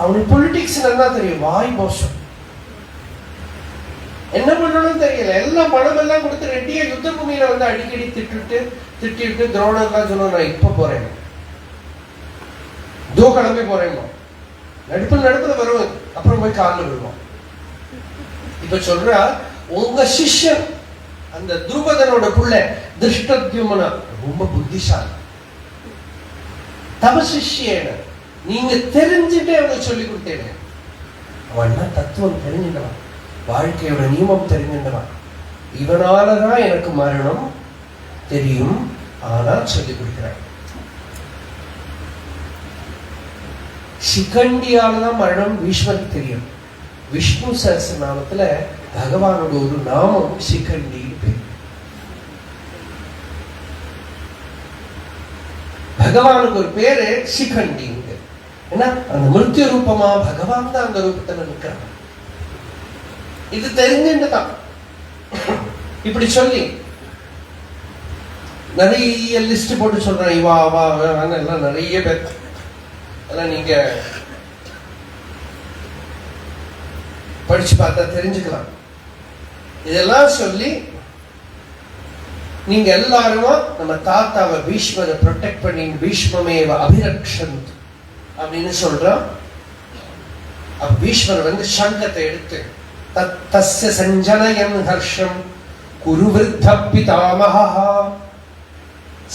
அவனுக்கு பொலிட்டிக்ஸ் நல்லா தெரியும், வாய் மோசம், என்ன பண்ணணும் தெரியல. எல்லாம் பணம் எல்லாம் கொடுத்து ரெட்டியா யுத்த பூமியில வந்து அடிக்கடி திட்டிட்டு துரோணர்லாம் சொல்லுவோம், நான் இப்ப போறேன், தோ கிளம்பி போறேன், நடுப்புல வருவேன், அப்புறம் போய் காலில் விடுவோம். இப்ப சொல்றா, உங்க சிஷ்யன் அந்த துருபதனோட புள்ள திருஷ்டத்யும்னா ரொம்ப புத்திசாலி, தவ சிஷ்யன நீங்க தெரிஞ்சுட்டே அவனுக்கு சொல்லி கொடுத்தேன். அவன் தத்துவம் தெரிஞ்சிட்டவன், வாழ்க்கையோட நியமம் தெரிஞ்சிட்டவன். இவனாலதான் எனக்கு மரணம் தெரியும், ஆனா சொல்லி கொடுக்கிறான். சிகண்டியாலதான் மரணம் பீஷ்மருக்கு தெரியும். விஷ்ணு சஹஸ்ரநாமத்துல பகவானோட ஒரு நாமம் சிகண்டி பேர். பகவானுக்கு ஒரு பேரு சிகண்டி. ஏன்னா அந்த மிருத்யு ரூபமா பகவான் தான் அந்த ரூபத்துல நிற்கிறாங்க. இது தெரிஞ்சுட்டுதான் இப்படி சொல்லி நிறைய லிஸ்ட் போட்டு சொல்றேன், இவா அவா எல்லாம் நிறைய பேர். அதெல்லாம் நீங்க படிச்சு பார்த்தா தெரிஞ்சுக்கலாம். இதெல்லாம் சொல்லி நீங்க எல்லாருமா நம்ம தாத்தாவை பீஷ்மரை ப்ரொடெக்ட் பண்ணி பீஷ்மமேவ அபிரக்ஷந்த் அப்படின்னு சொல்றோம். அப்ப பீஷ்மர் வந்து சங்கத்தை எடுத்து தஸ்ய சஞ்சனயன் ஹர்ஷம் குரு விருத்த பிதாமஹா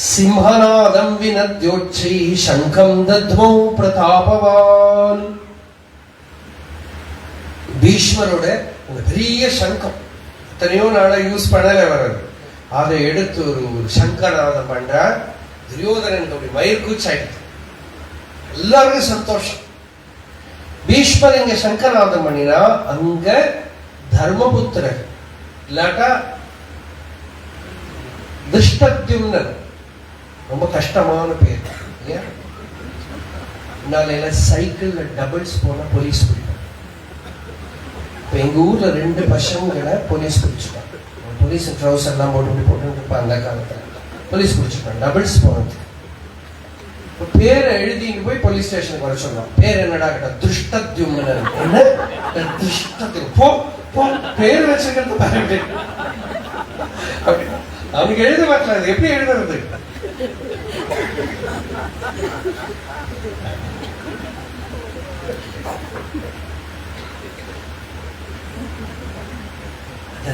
சிம்ஹநாதம் வினத்யோட்சை சங்கம் தத்மௌ பிரதாபவான். பீஷ்மரோட ஒரு பெரிய சங்கம் எத்தனையோ நாளை யூஸ் பண்ணல வர்றது, அதை எடுத்து ஒரு சங்கநாதம் பண்ற. துரியோதனனுக்கு அப்படி மயிர்கூச்சாயிடுது, எல்லாருக்கும் சந்தோஷம். பீஷ்மர் இங்க சங்கநாதம் பண்ணினா அங்க தர்மபுத்திரர் இல்லாட்டா திருஷ்டத்யும்னன், ரொம்ப கஷ்டமான பேர். முன்னால சைக்கிள்ல டபுள்ஸ் போனா போலீஸ் பிடிக்கும். இப்ப எங்க ஊர்ல 2 பசங்களை போலீஸ் பிடிச்சிட்டாங்க. போலீஸ் ட்ரௌசர் எல்லாம் போட்டு அந்த காலத்துல போலீஸ் பிடிச்சிட்டாங்க டபுள்ஸ் போனதுக்கு. பேரை எழுதிட்டு போய் போலீஸ் ஸ்டேஷனுக்கு வர சொன்னான். பேர் என்னடா கேட்டா திருஷ்டத்யும்னன். என்ன திருஷ்டத்யும்? போ பேர் வச்சிருக்கிறது அவனுக்கு எழுத மாட்டாது, எப்படி எழுதுறது?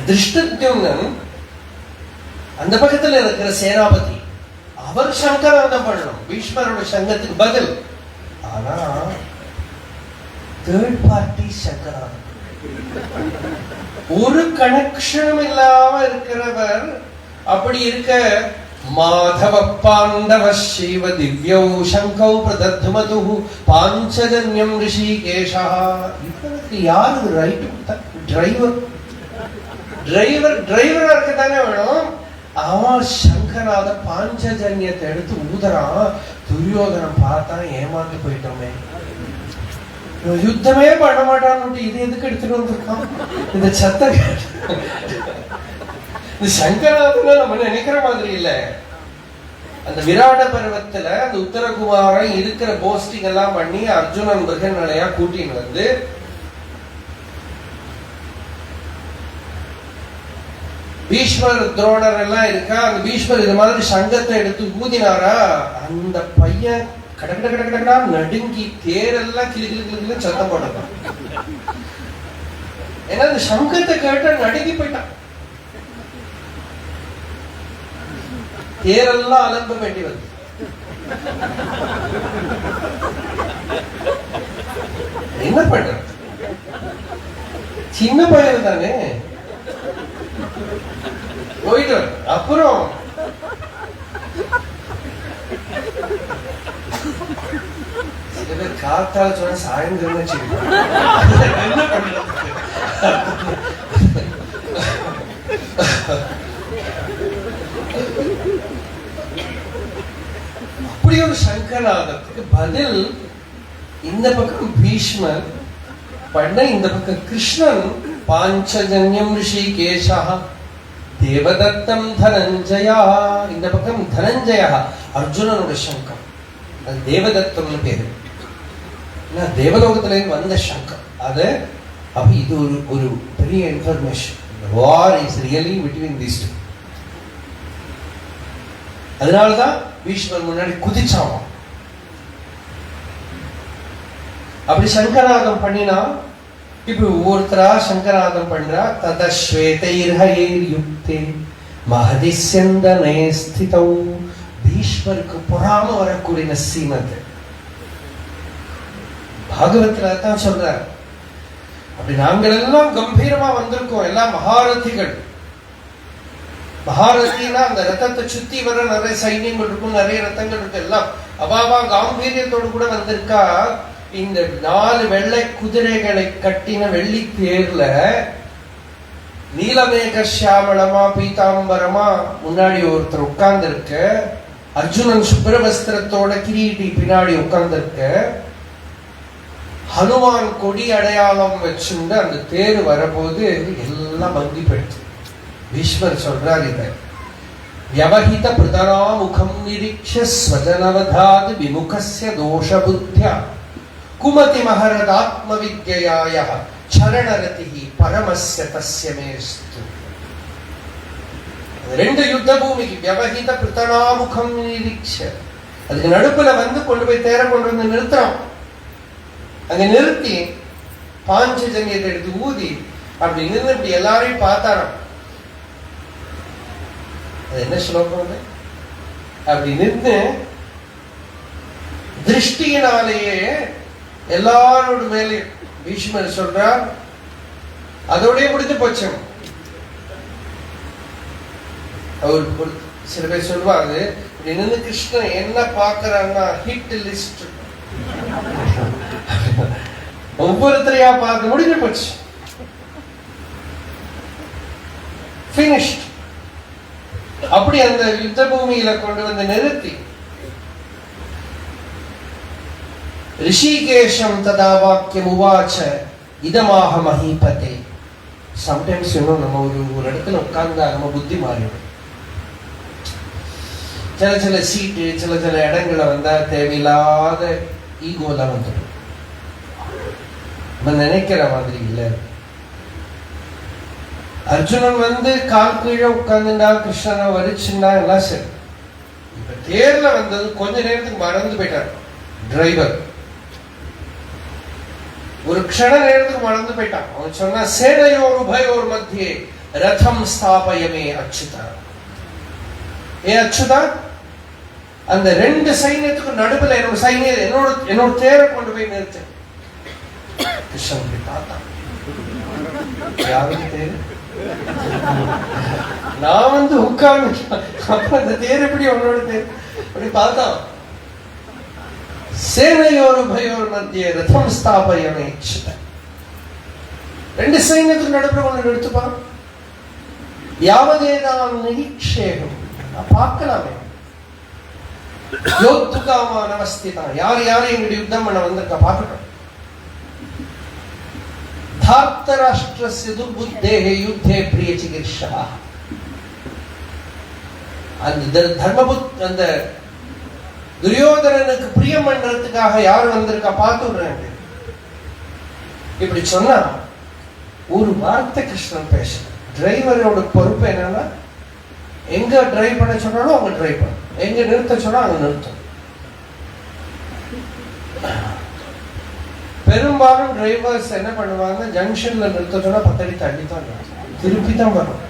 திருஷ்டத்யும்னன் அந்த பக்கத்துல இருக்கிற சேனாபதி, அவர் சங்கராதம் பண்ணணும் பீஷ்மரோட சங்கத்துக்கு பதில். ஆனா தேர்ட் பார்ட்டி சங்கராதம், ஒரு கனெக்ஷனும் இல்லாம இருக்கிறவர். அப்படி இருக்க மாதவ பாண்டவ சிவ திவ்யௌ சங்கௌ பிரதத்மது பாஞ்சஜன்யம் ரிஷிகேஷா. இவருக்கு யாரு ரைட்? டிரைவர் டிரைவரா இருக்கத்தானே வேணும். அவன் சங்கராத பாஞ்சஜன்யத்தை எடுத்து ஊதறான். துரியோதனம் பார்த்தா ஏமாந்து போயிட்டோமே, யுத்தமே பண்ண மாட்டான்னு இது எதுக்கு எடுத்துட்டு வந்திருக்கான் இந்த சத்த. இந்த சங்கராதன நம்ம நினைக்கிற மாதிரி இல்ல. அந்த விராட பருவத்துல அந்த உத்தரகுமாரன் இருக்கிற போஸ்டிங் எல்லாம் பண்ணி அர்ஜுனன் மிருகநிலையா கூட்டின்னு வந்து பீஷ்மர் துரோணர் எல்லாம் இருக்கா. அந்த பீஷ்மர் இது மாதிரி சங்கத்தை எடுத்து ஊதினாரா, அந்த பையன் கடகட கடகடா நடுங்கி தேரெல்லாம் கிளி கிளி கிளி சத்தம் போட்டான். ஏன்னா அந்த சங்கத்தை கேட்ட நடுங்கி போயிட்டான். தேரெல்லாம் அலம்ப வேண்டி வந்து என்ன பண்ற? சின்ன பையன் தானே போயிட்டு. அப்புறம் சில பேர் காத்தால சொன்ன சாயந்தரம் என்ன பண்றது? அப்படி ஒரு சங்கநாதத்துக்கு பதில் இந்த பக்கம் பீஷ்மர் பண்ண, இந்த பக்கம் கிருஷ்ணன் பாஞ்சஜன்யம் ரிஷிகேஷா தேவதத்தம் தனஞ்சயா. இந்த பக்கம் தனஞ்சயா அர்ஜுனனோட சங்கம், அது தேவதத்தம்னு பேரு. தேவலோகத்துல இருந்து வந்த சங்கம் அது. அப்ப இது ஒரு பெரிய information. War is really between these two. அதனாலதான் பீஷ்மர் முன்னாடி குதிச்சான். அப்படி சங்கராதம் பண்ணினா இப்ப ஒவ்வொருத்தரா சங்கராதம் பண்றா. ததஸ்வேதைர்ஹயைர் யுக்தே மஹதிஸ்யந்தனே ஸ்திதௌ. பீஷ்மருக்கு பொறாம வரக்கூடிய சீமத்து பாகவத்துல தான் சொல்றார். அப்படி நாங்கள் எல்லாம் கம்பீரமா வந்திருக்கோம், எல்லாம் மகாரதிகள். மகாரதினா அந்த ரத்தத்தை சுத்தி வர நிறைய சைன்யங்கள் இருக்கும், நிறைய ரத்தங்கள் இருக்கு, எல்லாம் அபாபா காம்பீரியத்தோடு கூட வந்திருக்கா. இந்த 4 வெள்ளை குதிரைகளை கட்டின வெள்ளி தேர்ல நீலமேக சியாமளமா பீதாம்பரமா முன்னாடி ஒருத்தர் உட்கார்ந்து இருக்க. அர்ஜுனன் சுப்ரவஸ்திரத்தோட கிரீட்டி பின்னாடி உட்கார்ந்து இருக்க. ஹனுமான் கொடி அடையாளம் வச்சுண்டு அந்த தேர் வரபோது எல்லாம் மங்கி போயிடுச்சு. பீஷ்மர் சொல்றார் இதை. வியவஹித பிரதனா முகம் நிரீக்ஷ ஸ்வஜனவதாத் விமுகஸ்ய தோஷ புத்யா குமதி மஹரதாத்ம வித்யாய சரணரதிஹி பரமஸ்ய தஸ்ய மேஸ்து. 2 யுத்த பூமிக்கு வியவஹித பிரதனா முகம் நிரீக்ஷ, அதுக்கு நடுப்புல வந்து கொண்டு போய் தேர கொண்டு வந்து நிறுத்துறோம். அங்க நிறுத்தி பாஞ்சஜன்யத்தை எடுத்து ஊதி அப்படி நின்று இப்படி எல்லாரையும் பார்த்தாராம். அது என்ன ஸ்லோகம்? அப்படி நின்று திருஷ்டியினாலேயே எல்லாரோட மேலே பீஷ்மர் சொல்றார். அதோடய முடிஞ்சு போச்சு. அவர் சில பேர் சொல்லுவாங்க, இப்படி நின்று கிருஷ்ணன் என்ன பாக்குறான்னா ஹிட் லிஸ்ட், ஒவ்வொருத்தரையா பார்த்து முடிஞ்சு போச்சு. பினிஷ்ட். அப்படி அந்த யுத்த பூமியில கொண்டு வந்து நிறுத்தி ரிஷிகேஷம் ததா வாக்கியம் உவாச்ச இதமாக மஹீபதே. சம்டைம்ஸ் இன்னும் நம்ம ஒரு இடத்துல உட்கார்ந்தா நம்ம புத்தி மாறிடும். சில சீட்டு சில இடங்களை வந்தா தேவையில்லாத ஈகோலாம் வந்துடும். நம்ம நினைக்கிற மாதிரி இல்லை. அர்ஜுனன் வந்து கால் கீழே உட்கார்ந்துண்டா, கிருஷ்ணனை வரிச்சுண்டா, எல்லாம் சரி. இப்ப தேர்ல வந்தது கொஞ்ச நேரத்துக்கு மறந்து போயிட்டார் டிரைவர். ஒரு க்ஷண நேரத்துக்கு மறந்து போயிட்டான். அவன் சொன்னா சேனையோர் உபயோர் மத்தியே ரதம் ஸ்தாபயமே அச்சுதா. ஏ அச்சுதா, அந்த 2 சைன்யத்துக்கு நடுவில் என்னோட தேரை கொண்டு போய் நிறுத்து. கிருஷ்ணன் போய் பார்த்தான். யாருக்கு தேர்? நான் வந்து உட்கார்ந்து அப்ப அந்த தேர் எப்படி உன்னோட தேர்? அப்படி பார்த்தான். சேனையோர் உபயோர் மத்தியே ரதம் ஸ்தாபயமே அச்சுதா. 2 சைன்யத்துக்கு நடுவில் ஒன்று நிறுத்துப்பான். யாவதேதான் நிரீக்ஷேகம், பார்க்கலாமே. யோத்துகாமா நமஸ்திதா, யார் எங்களுடைய யுத்தம் பண்ண வந்திருக்கா பார்க்கட்டும். தார்த்தராஷ்டிரஸ்ய துர்புத்தேஹ யுத்தே பிரிய சிகிர்ஷா. அந்த அந்த துரியோதனனுக்கு பிரியம் பண்றதுக்காக யார் வந்திருக்கா பார்த்து விடுறேன். இப்படி சொன்னா ஒரு வார்த்தை கிருஷ்ணன் பேச. டிரைவரோட பொறுப்பு என்னன்னா, எங்க டிரைவ் பண்ண சொன்னாலும் அவங்க டிரைவ் பண்ண, எங்க நிறுத்த சொன்னா அங்க நிறுத்தும். பெரும்பாலும் டிரைவர்ஸ் என்ன பண்ணுவாங்க, ஜங்ஷன்ல நிறுத்த சொன்னா 10 அடி தள்ளி தான் திருப்பி தான் வரும்.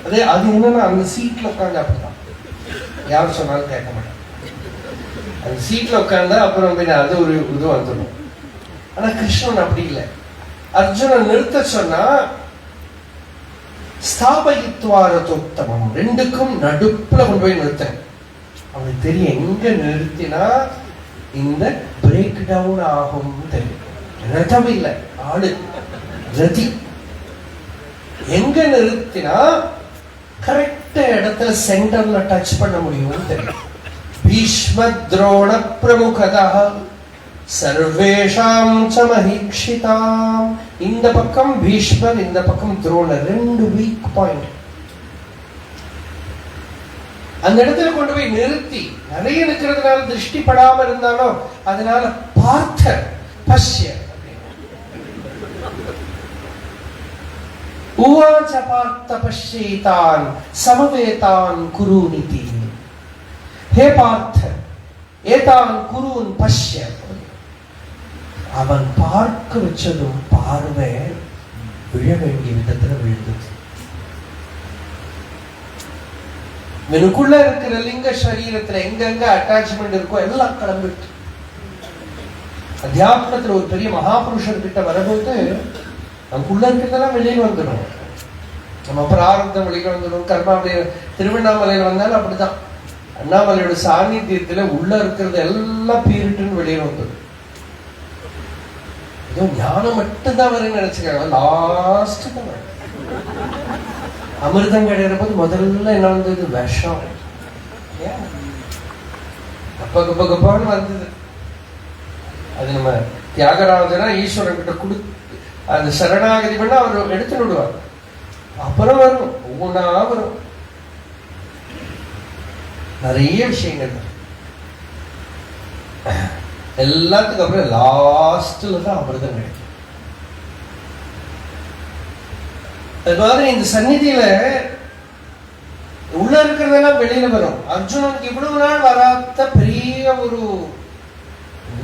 அது என்னன்னா அந்த சீட்ல உட்காந்து அப்படிதான் யார் சொன்னாலும் கேட்க மாட்டாங்க. அந்த சீட்ல உட்கார்ந்தா அப்புறம் அது ஒரு இது வந்துடும். ஆனா கிருஷ்ணன் அப்படி இல்லை. அர்ஜுனன் நிறுத்த சொன்னா ஸ்தாபயித்வாரதோத்தமம், 2க்கும் நடுப்புல கொண்டு போய் நிறுத்த. அவனுக்கு தெரியும் எங்க நிறுத்தினா இந்த பிரேக் டவுன் ஆகும் தெரியும். ரதம் இல்லை, ஆடு ரதி. எங்க நிறுத்தினா கரெக்ட் இடத்துல சென்டர்ல டச் பண்ண முடியும் தெரியும். பீஷ்ம துரோண பிரமுகதா சர்வேஷாம் ச மஹீக்ஷிதாம் இந்த பக்கம் பீஷ்மர், இந்த பக்கம் துரோணர், 2 வீக் பாயிண்ட். அந்த இடத்துல கொண்டு போய் நிறுத்தி, நிறைய நிற்கிறதுனால திருஷ்டி படாம இருந்தாலும் அதனால பார்த்த பஷ்ய உவாச்ச பார்த்த பஷ்யேதான் சமவேதான் குருநிதி. ஹே பார்த்த, ஏதான் குருன் பஷ்ய. அவன் பார்க்க வச்சதும் பார்வை விழ வேண்டிய விதத்துல விழுந்தது. எனக்குள்ள இருக்கிற லிங்க சரீரத்துல எங்கெங்க அட்டாச்மெண்ட் இருக்கோ எல்லாம் கிளம்பிட்டு. அத்தியாத்மத்துல ஒரு பெரிய மகாபுருஷர் கிட்ட வரும்போது நமக்குள்ள இருக்கிறதெல்லாம் வெளியில் வந்துடும். நம்ம பிராரப்தம் வெளியில வந்துடும். கர்மாவுடைய திருவண்ணாமலையில வந்தாலும் அப்படிதான். அண்ணாமலையோட சாநித்தியத்துல உள்ள இருக்கிறது எல்லாம் பீரிட்டுன்னு வெளியில வந்துடும். ஏதோ ஞானம் மட்டும்தான் வருன்னு நினைச்சுக்காங்க. லாஸ்ட் தான் அமிர்தம் கிடைக்கிற போது முதல்ல என்ன வந்தது? விஷம். கப்ப கப்ப கப்பான்னு வந்தது. அது நம்ம தியாகராஜனா ஈஸ்வரன் கிட்ட அந்த சரணாகதி பண்ணா அவர் எடுத்து விடுவார். அப்புறம் வரும், ஒவ்வொன்றா வரும், நிறைய விஷயங்கள். எல்லாத்துக்கும் அப்புறம் லாஸ்ட்ல தான் அமிர்தம் கிடைக்கும். அது மாதிரி இந்த சந்நிதியில உள்ள இருக்கிறதெல்லாம் வெளியில வரும். அர்ஜுனனுக்கு இவ்வளவு நாள் வராத பெரிய ஒரு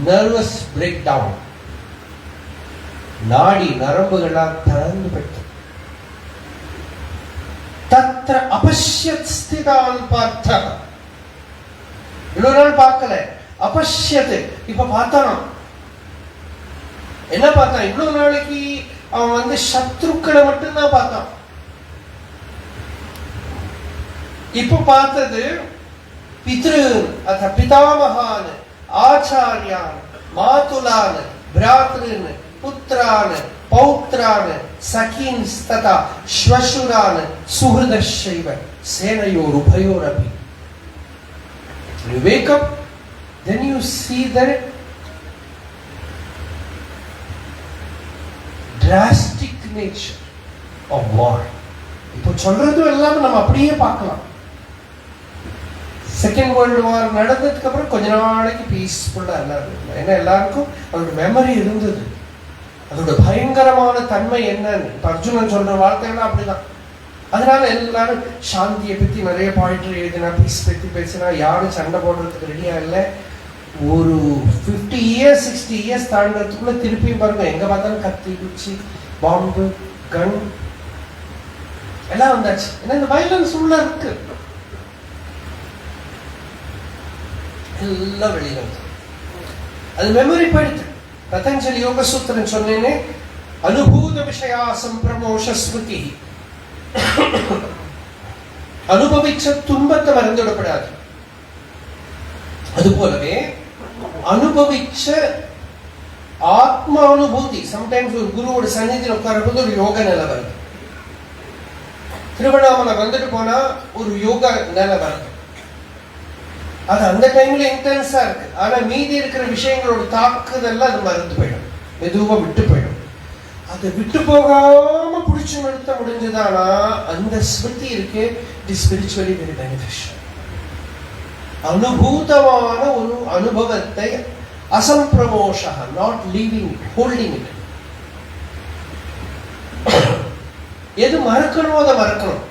நர்வஸ் பிரேக் டவுன். நாடி நரம்புகளால் திறந்து பெற்று தத்ர அபஷ்யத் ஸ்திதான் பார்த்த. இவ்வளவு நாள் பார்க்கல, அபஷ்யத்து இப்ப பார்த்தானா. என்ன பார்த்தான்? இவ்வளவு நாளைக்கு அவன் சத்ருக்களை மட்டும்தான் பார்த்தான். இப்ப பார்த்தது பித்ரு அத பிதாமகான், ஆச்சாரியான், மாதுலான், பிராத்ருன், புத்திரான், பௌத்ரான், சகீன் ததா ஸ்வசுரான், சுஹ்ருதஸ்சைவ சேனையோர் உபயோரபி. You wake up, then you see that drastic nature of war. இப்போ சொல்றது எல்லாம் நம்ம அப்படியே பார்க்கலாம். செகண்ட் வேர்ல்டு வார் நடந்ததுக்கு அப்புறம் கொஞ்ச நாளைக்கு பீஸ்ஃபுல்லா எல்லாரும், ஏன்னா எல்லாருக்கும் அதோட மெமரி இருந்தது, அதோட பயங்கரமான தன்மை என்னன்னு. அர்ஜுனன் சொல்ற வார்த்தைகள்லாம் அப்படிதான். அதனால எல்லாரும் சாந்தியை பத்தி நிறைய பாயிண்ட் எழுதினா, பீஸ் பத்தி பேசினா, யாரும் சண்டை போடுறதுக்கு ரெடியா இல்லை. ஒரு 50 years 60 years தாண்டறதுக்குள்ள திருப்பியும் பாருங்க, எங்க பார்த்தாலும் கத்தி, குச்சி, பாம்பு, கன் எல்லாம் வந்தாச்சு. ஏன்னா இந்த வயலன்ஸ் உள்ள இருக்கு, எல்லாம் வெளியில வந்து அது மெமரி போயிடுது. பதஞ்சலி யோக சூத்திரம் சொன்னேனே, அனுபூத விஷயா சம்பிரமோஷ ஸ்மிருதி. அனுபவிச்ச துன்பத்தை மறந்துவிடப்படாது. அது போலவே அனுபவிச்ச ஆத்ம அனுபூதி. சம்டைம்ஸ் ஒரு குருவோட சன்னிதியில் உட்காரும்போது ஒரு யோக நிலை வருது. திருவண்ணாமலை வந்துட்டு போனா ஒரு யோக நிலை வருது. அது அந்த டைம்ல இன்டென்ஸா இருக்கு. ஆனா மீதி இருக்கிற விஷயங்களோட தாக்குதெல்லாம் அது மறந்து போயிடும், மெதுவா விட்டு போயிடும். அதை விட்டு போகாம பிடிச்சு நிறுத்த முடிஞ்சதானா அந்த ஸ்மிருதி இருக்கு. It is spiritually very beneficial. அனுபூதமான ஒரு அனுபவத்தை அசம்பிரமோஷ, not leaving it, holding it. எது மறக்கணும் அதை மறக்கணும்.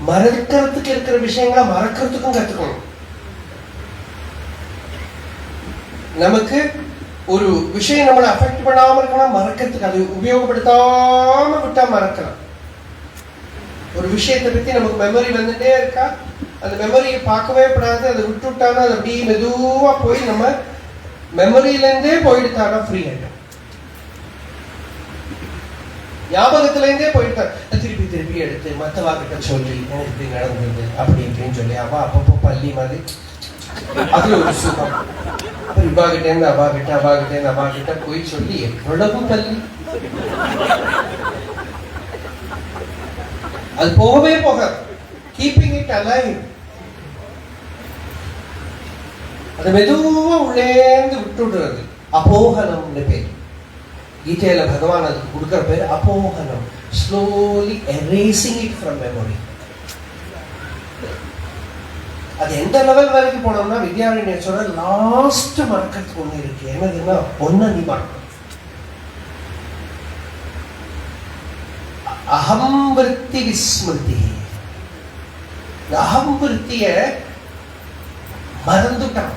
மறக்கிறதுக்கு இருக்கிற விஷயங்களை மறக்கிறதுக்கும் கத்துக்கணும். நமக்கு ஒரு விஷயம் நம்மளை அஃபெக்ட் பண்ணாம இருக்கலாம், மறக்கிறதுக்கு அது உபயோகப்படுத்தாம விட்டா மறக்கலாம். ஒரு விஷயத்தை பத்தி நமக்கு மெமரி வந்துட்டே இருக்கா, அந்த மெமரியை பார்க்கவே படாது, அதை விட்டுட்டானா அது அப்படியே மெதுவா போய் நம்ம மெமரியில இருந்தே போயிடுத்தானா ஃப்ரீ ஆயிடும். ஞாபகத்துல இருந்தே போயிட்டா திருப்பி திருப்பி எடுத்து மத்தவா கிட்ட சொல்லி எனக்கு இப்படி நடந்தது அப்படி இப்படின்னு சொல்லி அவ அப்பப்போ பள்ளி மாதிரி அதுல ஒரு சுகம். இவா கிட்ட இருந்து அவா கிட்ட, அவா கிட்ட இருந்து அவா கிட்ட போய் சொல்லி எவ்வளவு பள்ளி. அது போகவே போகாது. Keeping it alive. அது மெதுவா உள்ளேந்து விட்டுடுறது அபோகனம்னு பேர். கீதையில பகவான் அதுக்கு கொடுக்கிற பேர் அபோகனம். Slowly erasing it from memory. அது எந்த லெவல் வரைக்கும் போனோம்னா வித்யாரண்யர் சொல்ற லாஸ்ட் மறக்கிறதுக்கு ஒண்ணு இருக்கு. என்னதுன்னா ஒன்ன நீ மறக்க. அகம்பிருத்தி விஸ்மிருதி. அகம்பிருத்திய மறந்துட்டான்.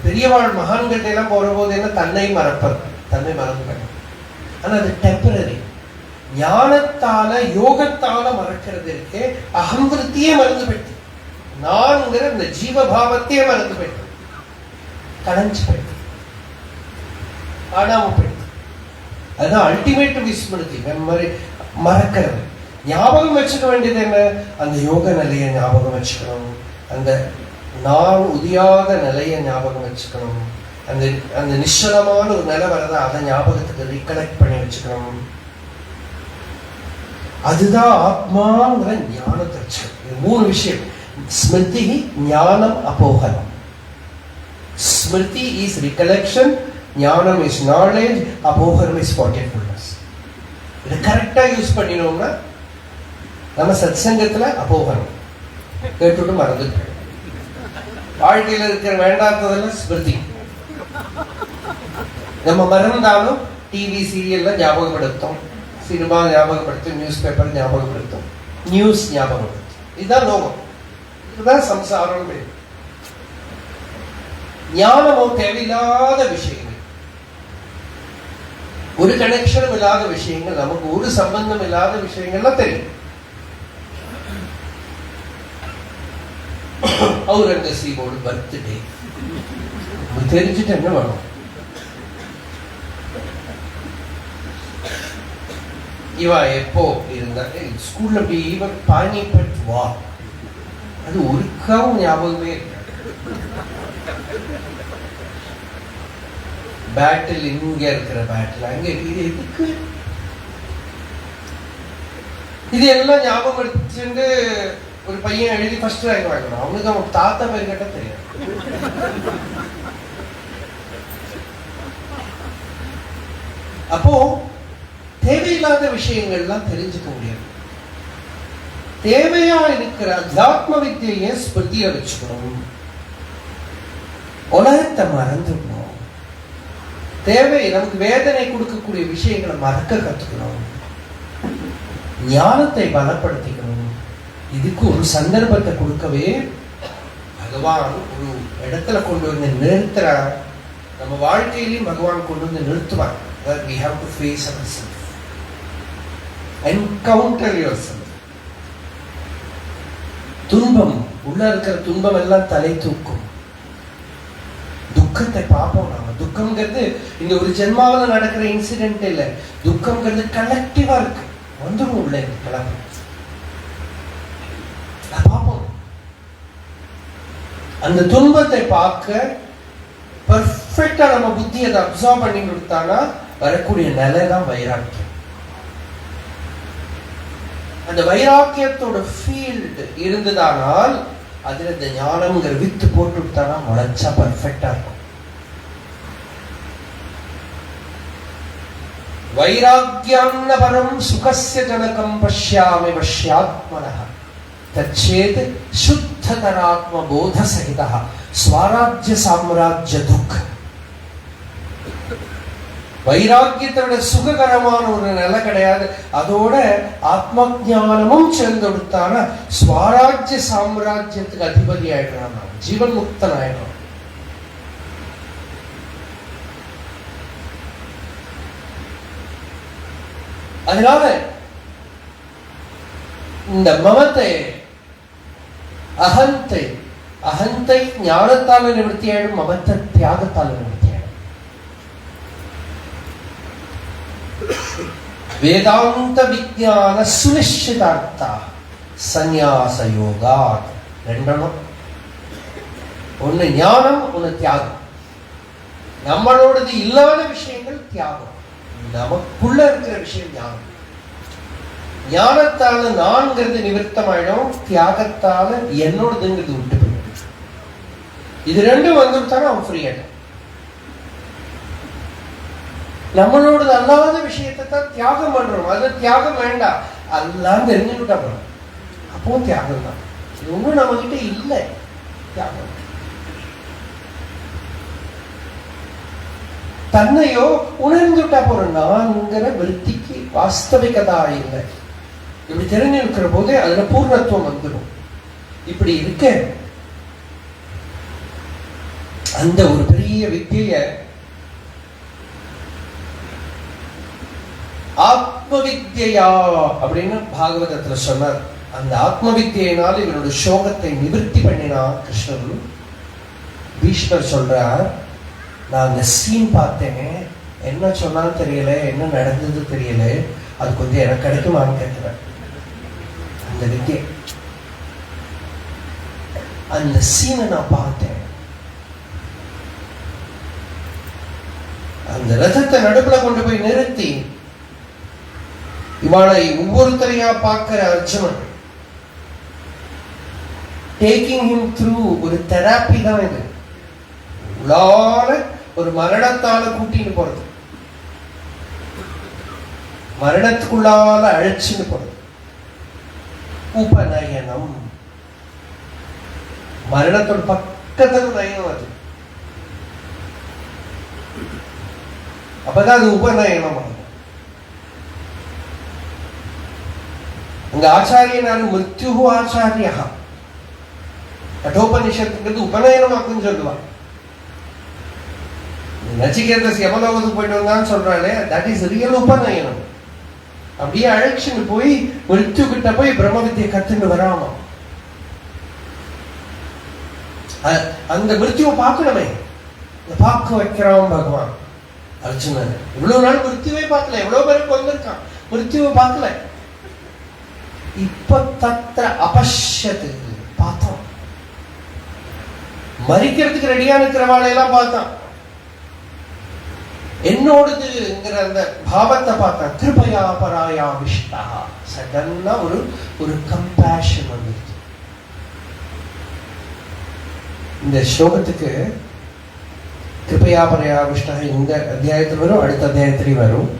பெரியவாழ் மகான்கிட்ட எல்லாம் போற போது என்ன தன்னை மறப்பது, தன்னை மறந்துட்டான். ஆனா அது டெம்பரரி. ஞானத்தால யோகத்தால மறக்கிறது இருக்கு. அகம்பிருத்தியே மறந்து போயிட்டு, நான்கிற இந்த ஜீவபாவத்தையே மறந்து போயிட்டு, கலைஞ்சு போயிட்டு, காணாம போயிட்டு. அதுதான் அல்டிமேட் விஸ்மிருதி, மெமரி, மறக்கிறது. ஞாபகம் வச்சுக்க வேண்டியது என்ன? அந்த யோக நிலையை ஞாபகம் வச்சுக்கணும், அந்த நான் உதியாத நிலையை ஞாபகம் வச்சுக்கணும், அந்த அந்த நிச்சலமான ஒரு நிலை வரதா அதை ஞாபகத்துக்கு ரீகலெக்ட் பண்ணி வச்சுக்கணும். அதுதான் ஆத்மாங்கிற ஞானத்தை வச்சுக்கணும். 3 விஷயம். ஸ்மிருதி, ஞானம், அபோகனம். ஸ்மிருதி இஸ் recollection, ஞானம் இஸ் knowledge, அபோகனம் இஸ் forgetfulness. இதை கரெக்டா யூஸ் பண்ணினோம்னா நம்ம சத்சங்கத்துல அபோகனம் கேட்டுட்டு மறந்துட்டு, வாழ்க்கையில இருக்கிற வேண்டாததெல்லாம் ஸ்மிருதி. நம்ம மறந்தாலும் டிவி சீரியல்ல ஞாபகப்படுத்தும், சினிமா ஞாபகப்படுத்தும், நியூஸ் பேப்பர் ஞாபகப்படுத்தும், நியூஸ் ஞாபகப்படுத்தும். இதுதான் லோகம், இதுதான் சம்சாரம். ஞானமோ தேவையில்லாத விஷயங்கள், ஒரு கனெக்ஷனும் இல்லாத விஷயங்கள், நமக்கு ஒரு சம்பந்தம் இல்லாத விஷயங்கள்லாம் தெரியும். அவுரங்கசீபோட பர்த்டே தெரிஞ்சுட்டு என்ன வேணும்? இவா எப்போ இருந்தா ஸ்கூல்ல அப்படி இவன் பானிபட் வா, அது ஒருக்காவும் ஞாபகமே இருக்காது. பேட்டில் இங்க இருக்கிற பேட்டில் அங்க இது எதுக்கு? இது எல்லாம் ஞாபகம் எடுத்துட்டு ஒரு பையன் எழுதி ஃபர்ஸ்ட் ரேங்க் வாங்கணும். அவனுக்கு அவன் தாத்தா பேர் கேட்டா தெரியும். அப்போ தேவையில்லாத விஷயங்கள்லாம் தெரிஞ்சுக்க முடியாது. தேவையா இருக்கிற அத்தியாத்ம வித்தியை ஸ்மிருதியை வச்சுக்கணும், உலகத்தை மறந்துடணும். தேவை நமக்கு வேதனை கொடுக்கக்கூடிய விஷயங்களை மறக்க கத்துக்கணும், ஞானத்தை பலப்படுத்திக்கணும். இதுக்கு ஒரு சந்தர்ப்பத்தை கொடுக்கவே பகவான் ஒரு இடத்துல கொண்டு வந்து நிறுத்துறார். நம்ம வாழ்க்கையிலையும் பகவான் கொண்டு வந்து நிறுத்துவார். We have to face ourselves, encounter yourself. துன்பம், உள்ள இருக்கிற துன்பம் எல்லாம் தலை தூக்கும். துக்கத்தை பார்ப்போம். நாம துக்கம்ங்கிறது இந்த ஒரு ஜென்மாவில் நடக்கிற இன்சிடென்ட் இல்லை. துக்கம்ங்கிறது கலெக்டிவா இருக்கு, வந்துடும் உள்ள கிளம்பு பார்ப்போம். அந்த துன்பத்தை பார்க்க பர்ஃபெக்டா நம்ம புத்தி அதை அப்சர்வ் பண்ணி கொடுத்தானா வரக்கூடிய நிலை தான் வைராக்கியம். அந்த வைராக்கியத்தோட ஃபீல்டு இருந்ததானால் அதுல இந்த ஞானம்ங்கிற வித்து போட்டு விட்டானா முளைச்சா பர்ஃபெக்டா இருக்கும். வைராக்கியான்ன பரம் சுகஸ்ய ஜனகம் பஷ்யாமி பஷ்யாத்மனஹ தச்சேத் சுத்ததராத்ம போத சகிதஹ ஸ்வராஜ்ய சாம்ராஜ்ய துக்க. வைராக்கியத்தோட சுககரமான ஒரு நிலை கிடையாது. அதோட ஆத்ம ஞானமும் சேர்ந்தொடுத்தான ஸ்வராஜ்ய சாம்ராஜ்யத்துக்கு அதிபதி ஆயிடுறான், ஜீவன் முக்தன் ஆயிடுறான். அதனால இந்த மமத்தை, அகந்தை, அகந்தை ஞானத்தால நிவர்த்தி ஆயிடும், மமத்தை தியாகத்தால நிவர்த்தி ஆயிடும். வேதாந்த விஞ்ஞான சுனிஷ்டிதார்த்தா சந்நியாச யோகா. ரெண்டனும் ஒண்ணு ஞானம், ஒண்ணு தியாகம். நம்மளோடது இல்லாத விஷயங்கள் தியாகம், நமக்குள்ள இருக்கிற விஷயம் ஞானம். ஞானத்தால நான்கிறது நிவர்த்தமாயிடும், தியாகத்தால என்னோடதுங்கிறது விட்டு போயிடும். இது ரெண்டும் வந்துட்டாலும் அவன் ஃப்ரீ ஆயிடும். நம்மளோட அல்லாத விஷயத்தை தான் தியாகம் பண்றோம். அது தியாகம் வேண்டாம், எல்லாம் தெரிஞ்சுக்கிட்டா போறோம். அப்போ தியாகம் தான். இது ஒன்றும் நம்ம கிட்ட இல்லை. தியாகம் தன்னையோ உணர்ந்துட்டா போறோம். நான்ங்கிற விருத்திக்கு வாஸ்தவிகதா இல்லை. இப்படி தெரிஞ்சு இருக்கிற போது அதுல பூர்ணத்துவம் வந்துடும். இப்படி இருக்க அந்த ஒரு பெரிய வித்திய ஆத்ம வித்யா அப்படின்னு பாகவதத்துல சொன்னார். அந்த ஆத்ம வித்தியினால் இவனோட சோகத்தை நிவர்த்தி பண்ணினா கிருஷ்ணன். பீஷ்மர் சொல்றார், நான் அந்த சீன் பார்த்தேன், என்ன சொன்னாலும் தெரியல, என்ன நடந்தது தெரியல, அது கொஞ்சம் எனக்கு கிடைக்குமான்னு கேட்கிறேன். அந்த வித்தியை, அந்த சீனை நான் பார்த்தேன். அந்த ரதத்தை நடுப்புல கொண்டு போய் நிறுத்தி இவாளை ஒவ்வொருத்தரையா பார்க்கிற அர்ஜுனன், டேக்கிங் ஹிம் த்ரூ ஒரு தெராப்பி தான் இது. உள்ளால ஒரு மரணத்தால கூட்டின்னு போறது, மரணத்துக்குள்ளால அழைச்சுன்னு போறது. உபநயனம், மரணத்தோட பக்கத்துல நயனம். அது அப்பதான் அது உபநயனம். அங்க ஆச்சாரியனாரு மிருத்யு ஆச்சாரியா, கட்டோபனிஷத்துங்கிறது உபநயனமாக்குன்னு சொல்லுவான். நச்சிகேதஸ் யமலோகத்துக்கு போயிட்டு வந்தான்னு சொல்றாளே, தட் இஸ் ரியல் உபநயனம். அப்படியே அழைச்சுன்னு போய் மிருத்யு கிட்ட போய் பிரம்ம வித்தியை கத்துன்னு வராமா. அந்த மிருத்யுவை பார்க்கணுமே, பார்க்க வைக்கிறான் பகவான் அர்ஜுனன். இவ்வளவு நாள் மிருத்யுவை பார்க்கல, எவ்வளவு பேருக்கு வந்திருக்கான், மிருத்யுவை பார்க்கல. இப்ப தத்திர அபஷ்யத்து பார்த்தோம். மறிக்கிறதுக்கு ரெடியா இருக்கிறவாளையெல்லாம் பார்த்தான். என்னோடதுங்கிற அந்த பாவத்தை பார்த்தான். கிருபையா பராயா விஷ்டா, சடன்னா ஒரு கம்பேஷன் வந்துருச்சு. இந்த ஸ்லோகத்துக்கு கிருபையா பராயா விஷ்டா இந்த அத்தியாயத்தில் வரும், அடுத்த அத்தியாயத்திலையும் வரும்.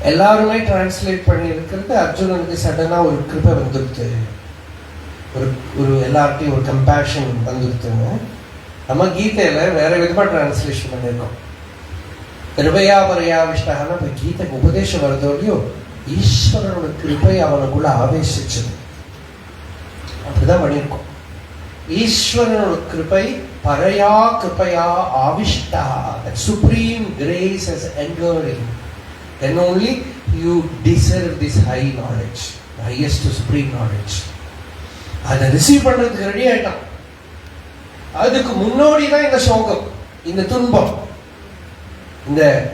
எல்லாருமே டிரான்ஸ்லேட் பண்ணி இருக்கிறது அர்ஜுனனுக்கு சடனா ஒரு கிருபை வந்துருச்சு, ஒரு எல்லார்ட்டையும் ஒரு கம்பேஷன் வந்துருச்சுன்னு. நம்ம கீதையில வேற விதமா டிரான்ஸ்லேஷன் பண்ணிருக்கோம். கிருபையா பரையா விஷ்டான்னா இப்ப கீதைக்கு உபதேசம் வருதோடையோ ஈஸ்வரனோட கிருபை அவனுக்குள்ள ஆவேசிச்சது, அப்படிதான் பண்ணியிருக்கோம். ஈஸ்வரனோட கிருபை பரையா கிருபையா ஆவிஷ்டா, supreme grace has entered in. Then only you deserve this high knowledge, the highest supreme knowledge. அதை ரிசீவ் பண்றதுக்கு ரெடி ஆயிட்டான். அதுக்கு முன்னோடி தான் இந்த சோகம், இந்த துன்பம்,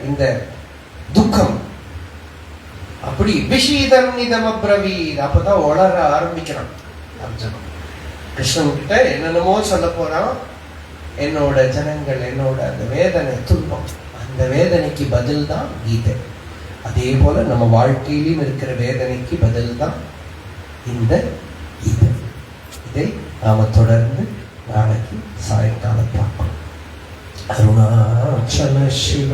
இந்த துக்கம். அப்படி விஷீதம் நிதம் அப்ரவீத், அப்பதான் வளர ஆரம்பிக்கிறான் அர்ஜுனன். கிருஷ்ணன் கிட்ட என்னென்னமோ சொல்ல போறான். என்னோட ஜனங்கள், என்னோட அந்த வேதனை துன்பம், அந்த வேதனைக்கு பதில் தான் கீதை. அதே போல நம்ம வாழ்க்கையிலும் இருக்கிற வேதனைக்கு பதில் தான் இந்த கீதை. இதை நாம தொடர்ந்து நாளைக்கு சாயங்காலம் பார்ப்போம். அருணாச்சல சிவ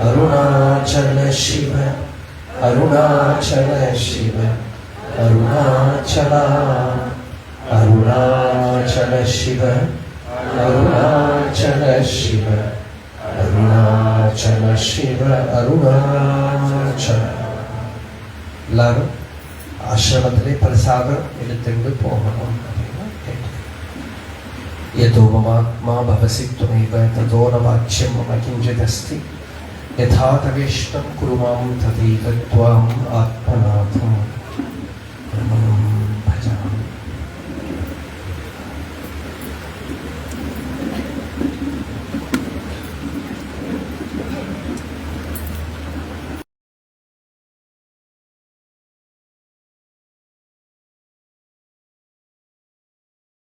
அருணாச்சல சிவ அருணாச்சல சிவ அருணாச்சலா அருணாச்சல சிவ அருணாச்சல சிவ அருணாச்சல சிவ அருணாச்சல. எல்லாரும் ஆசிரமத்திலே பிரசாதம் எடுத்துட்டு போகணும் அப்படின்னு கேட்டேன். யதோ மமாத்மா பவசி துமைவ ததோ ந வாச்யம் மம கிஞ்சிதஸ்தி யதா தவேஷ்டம் குரு மாம் ததைவ த்வாம் ஆத்மநாதம்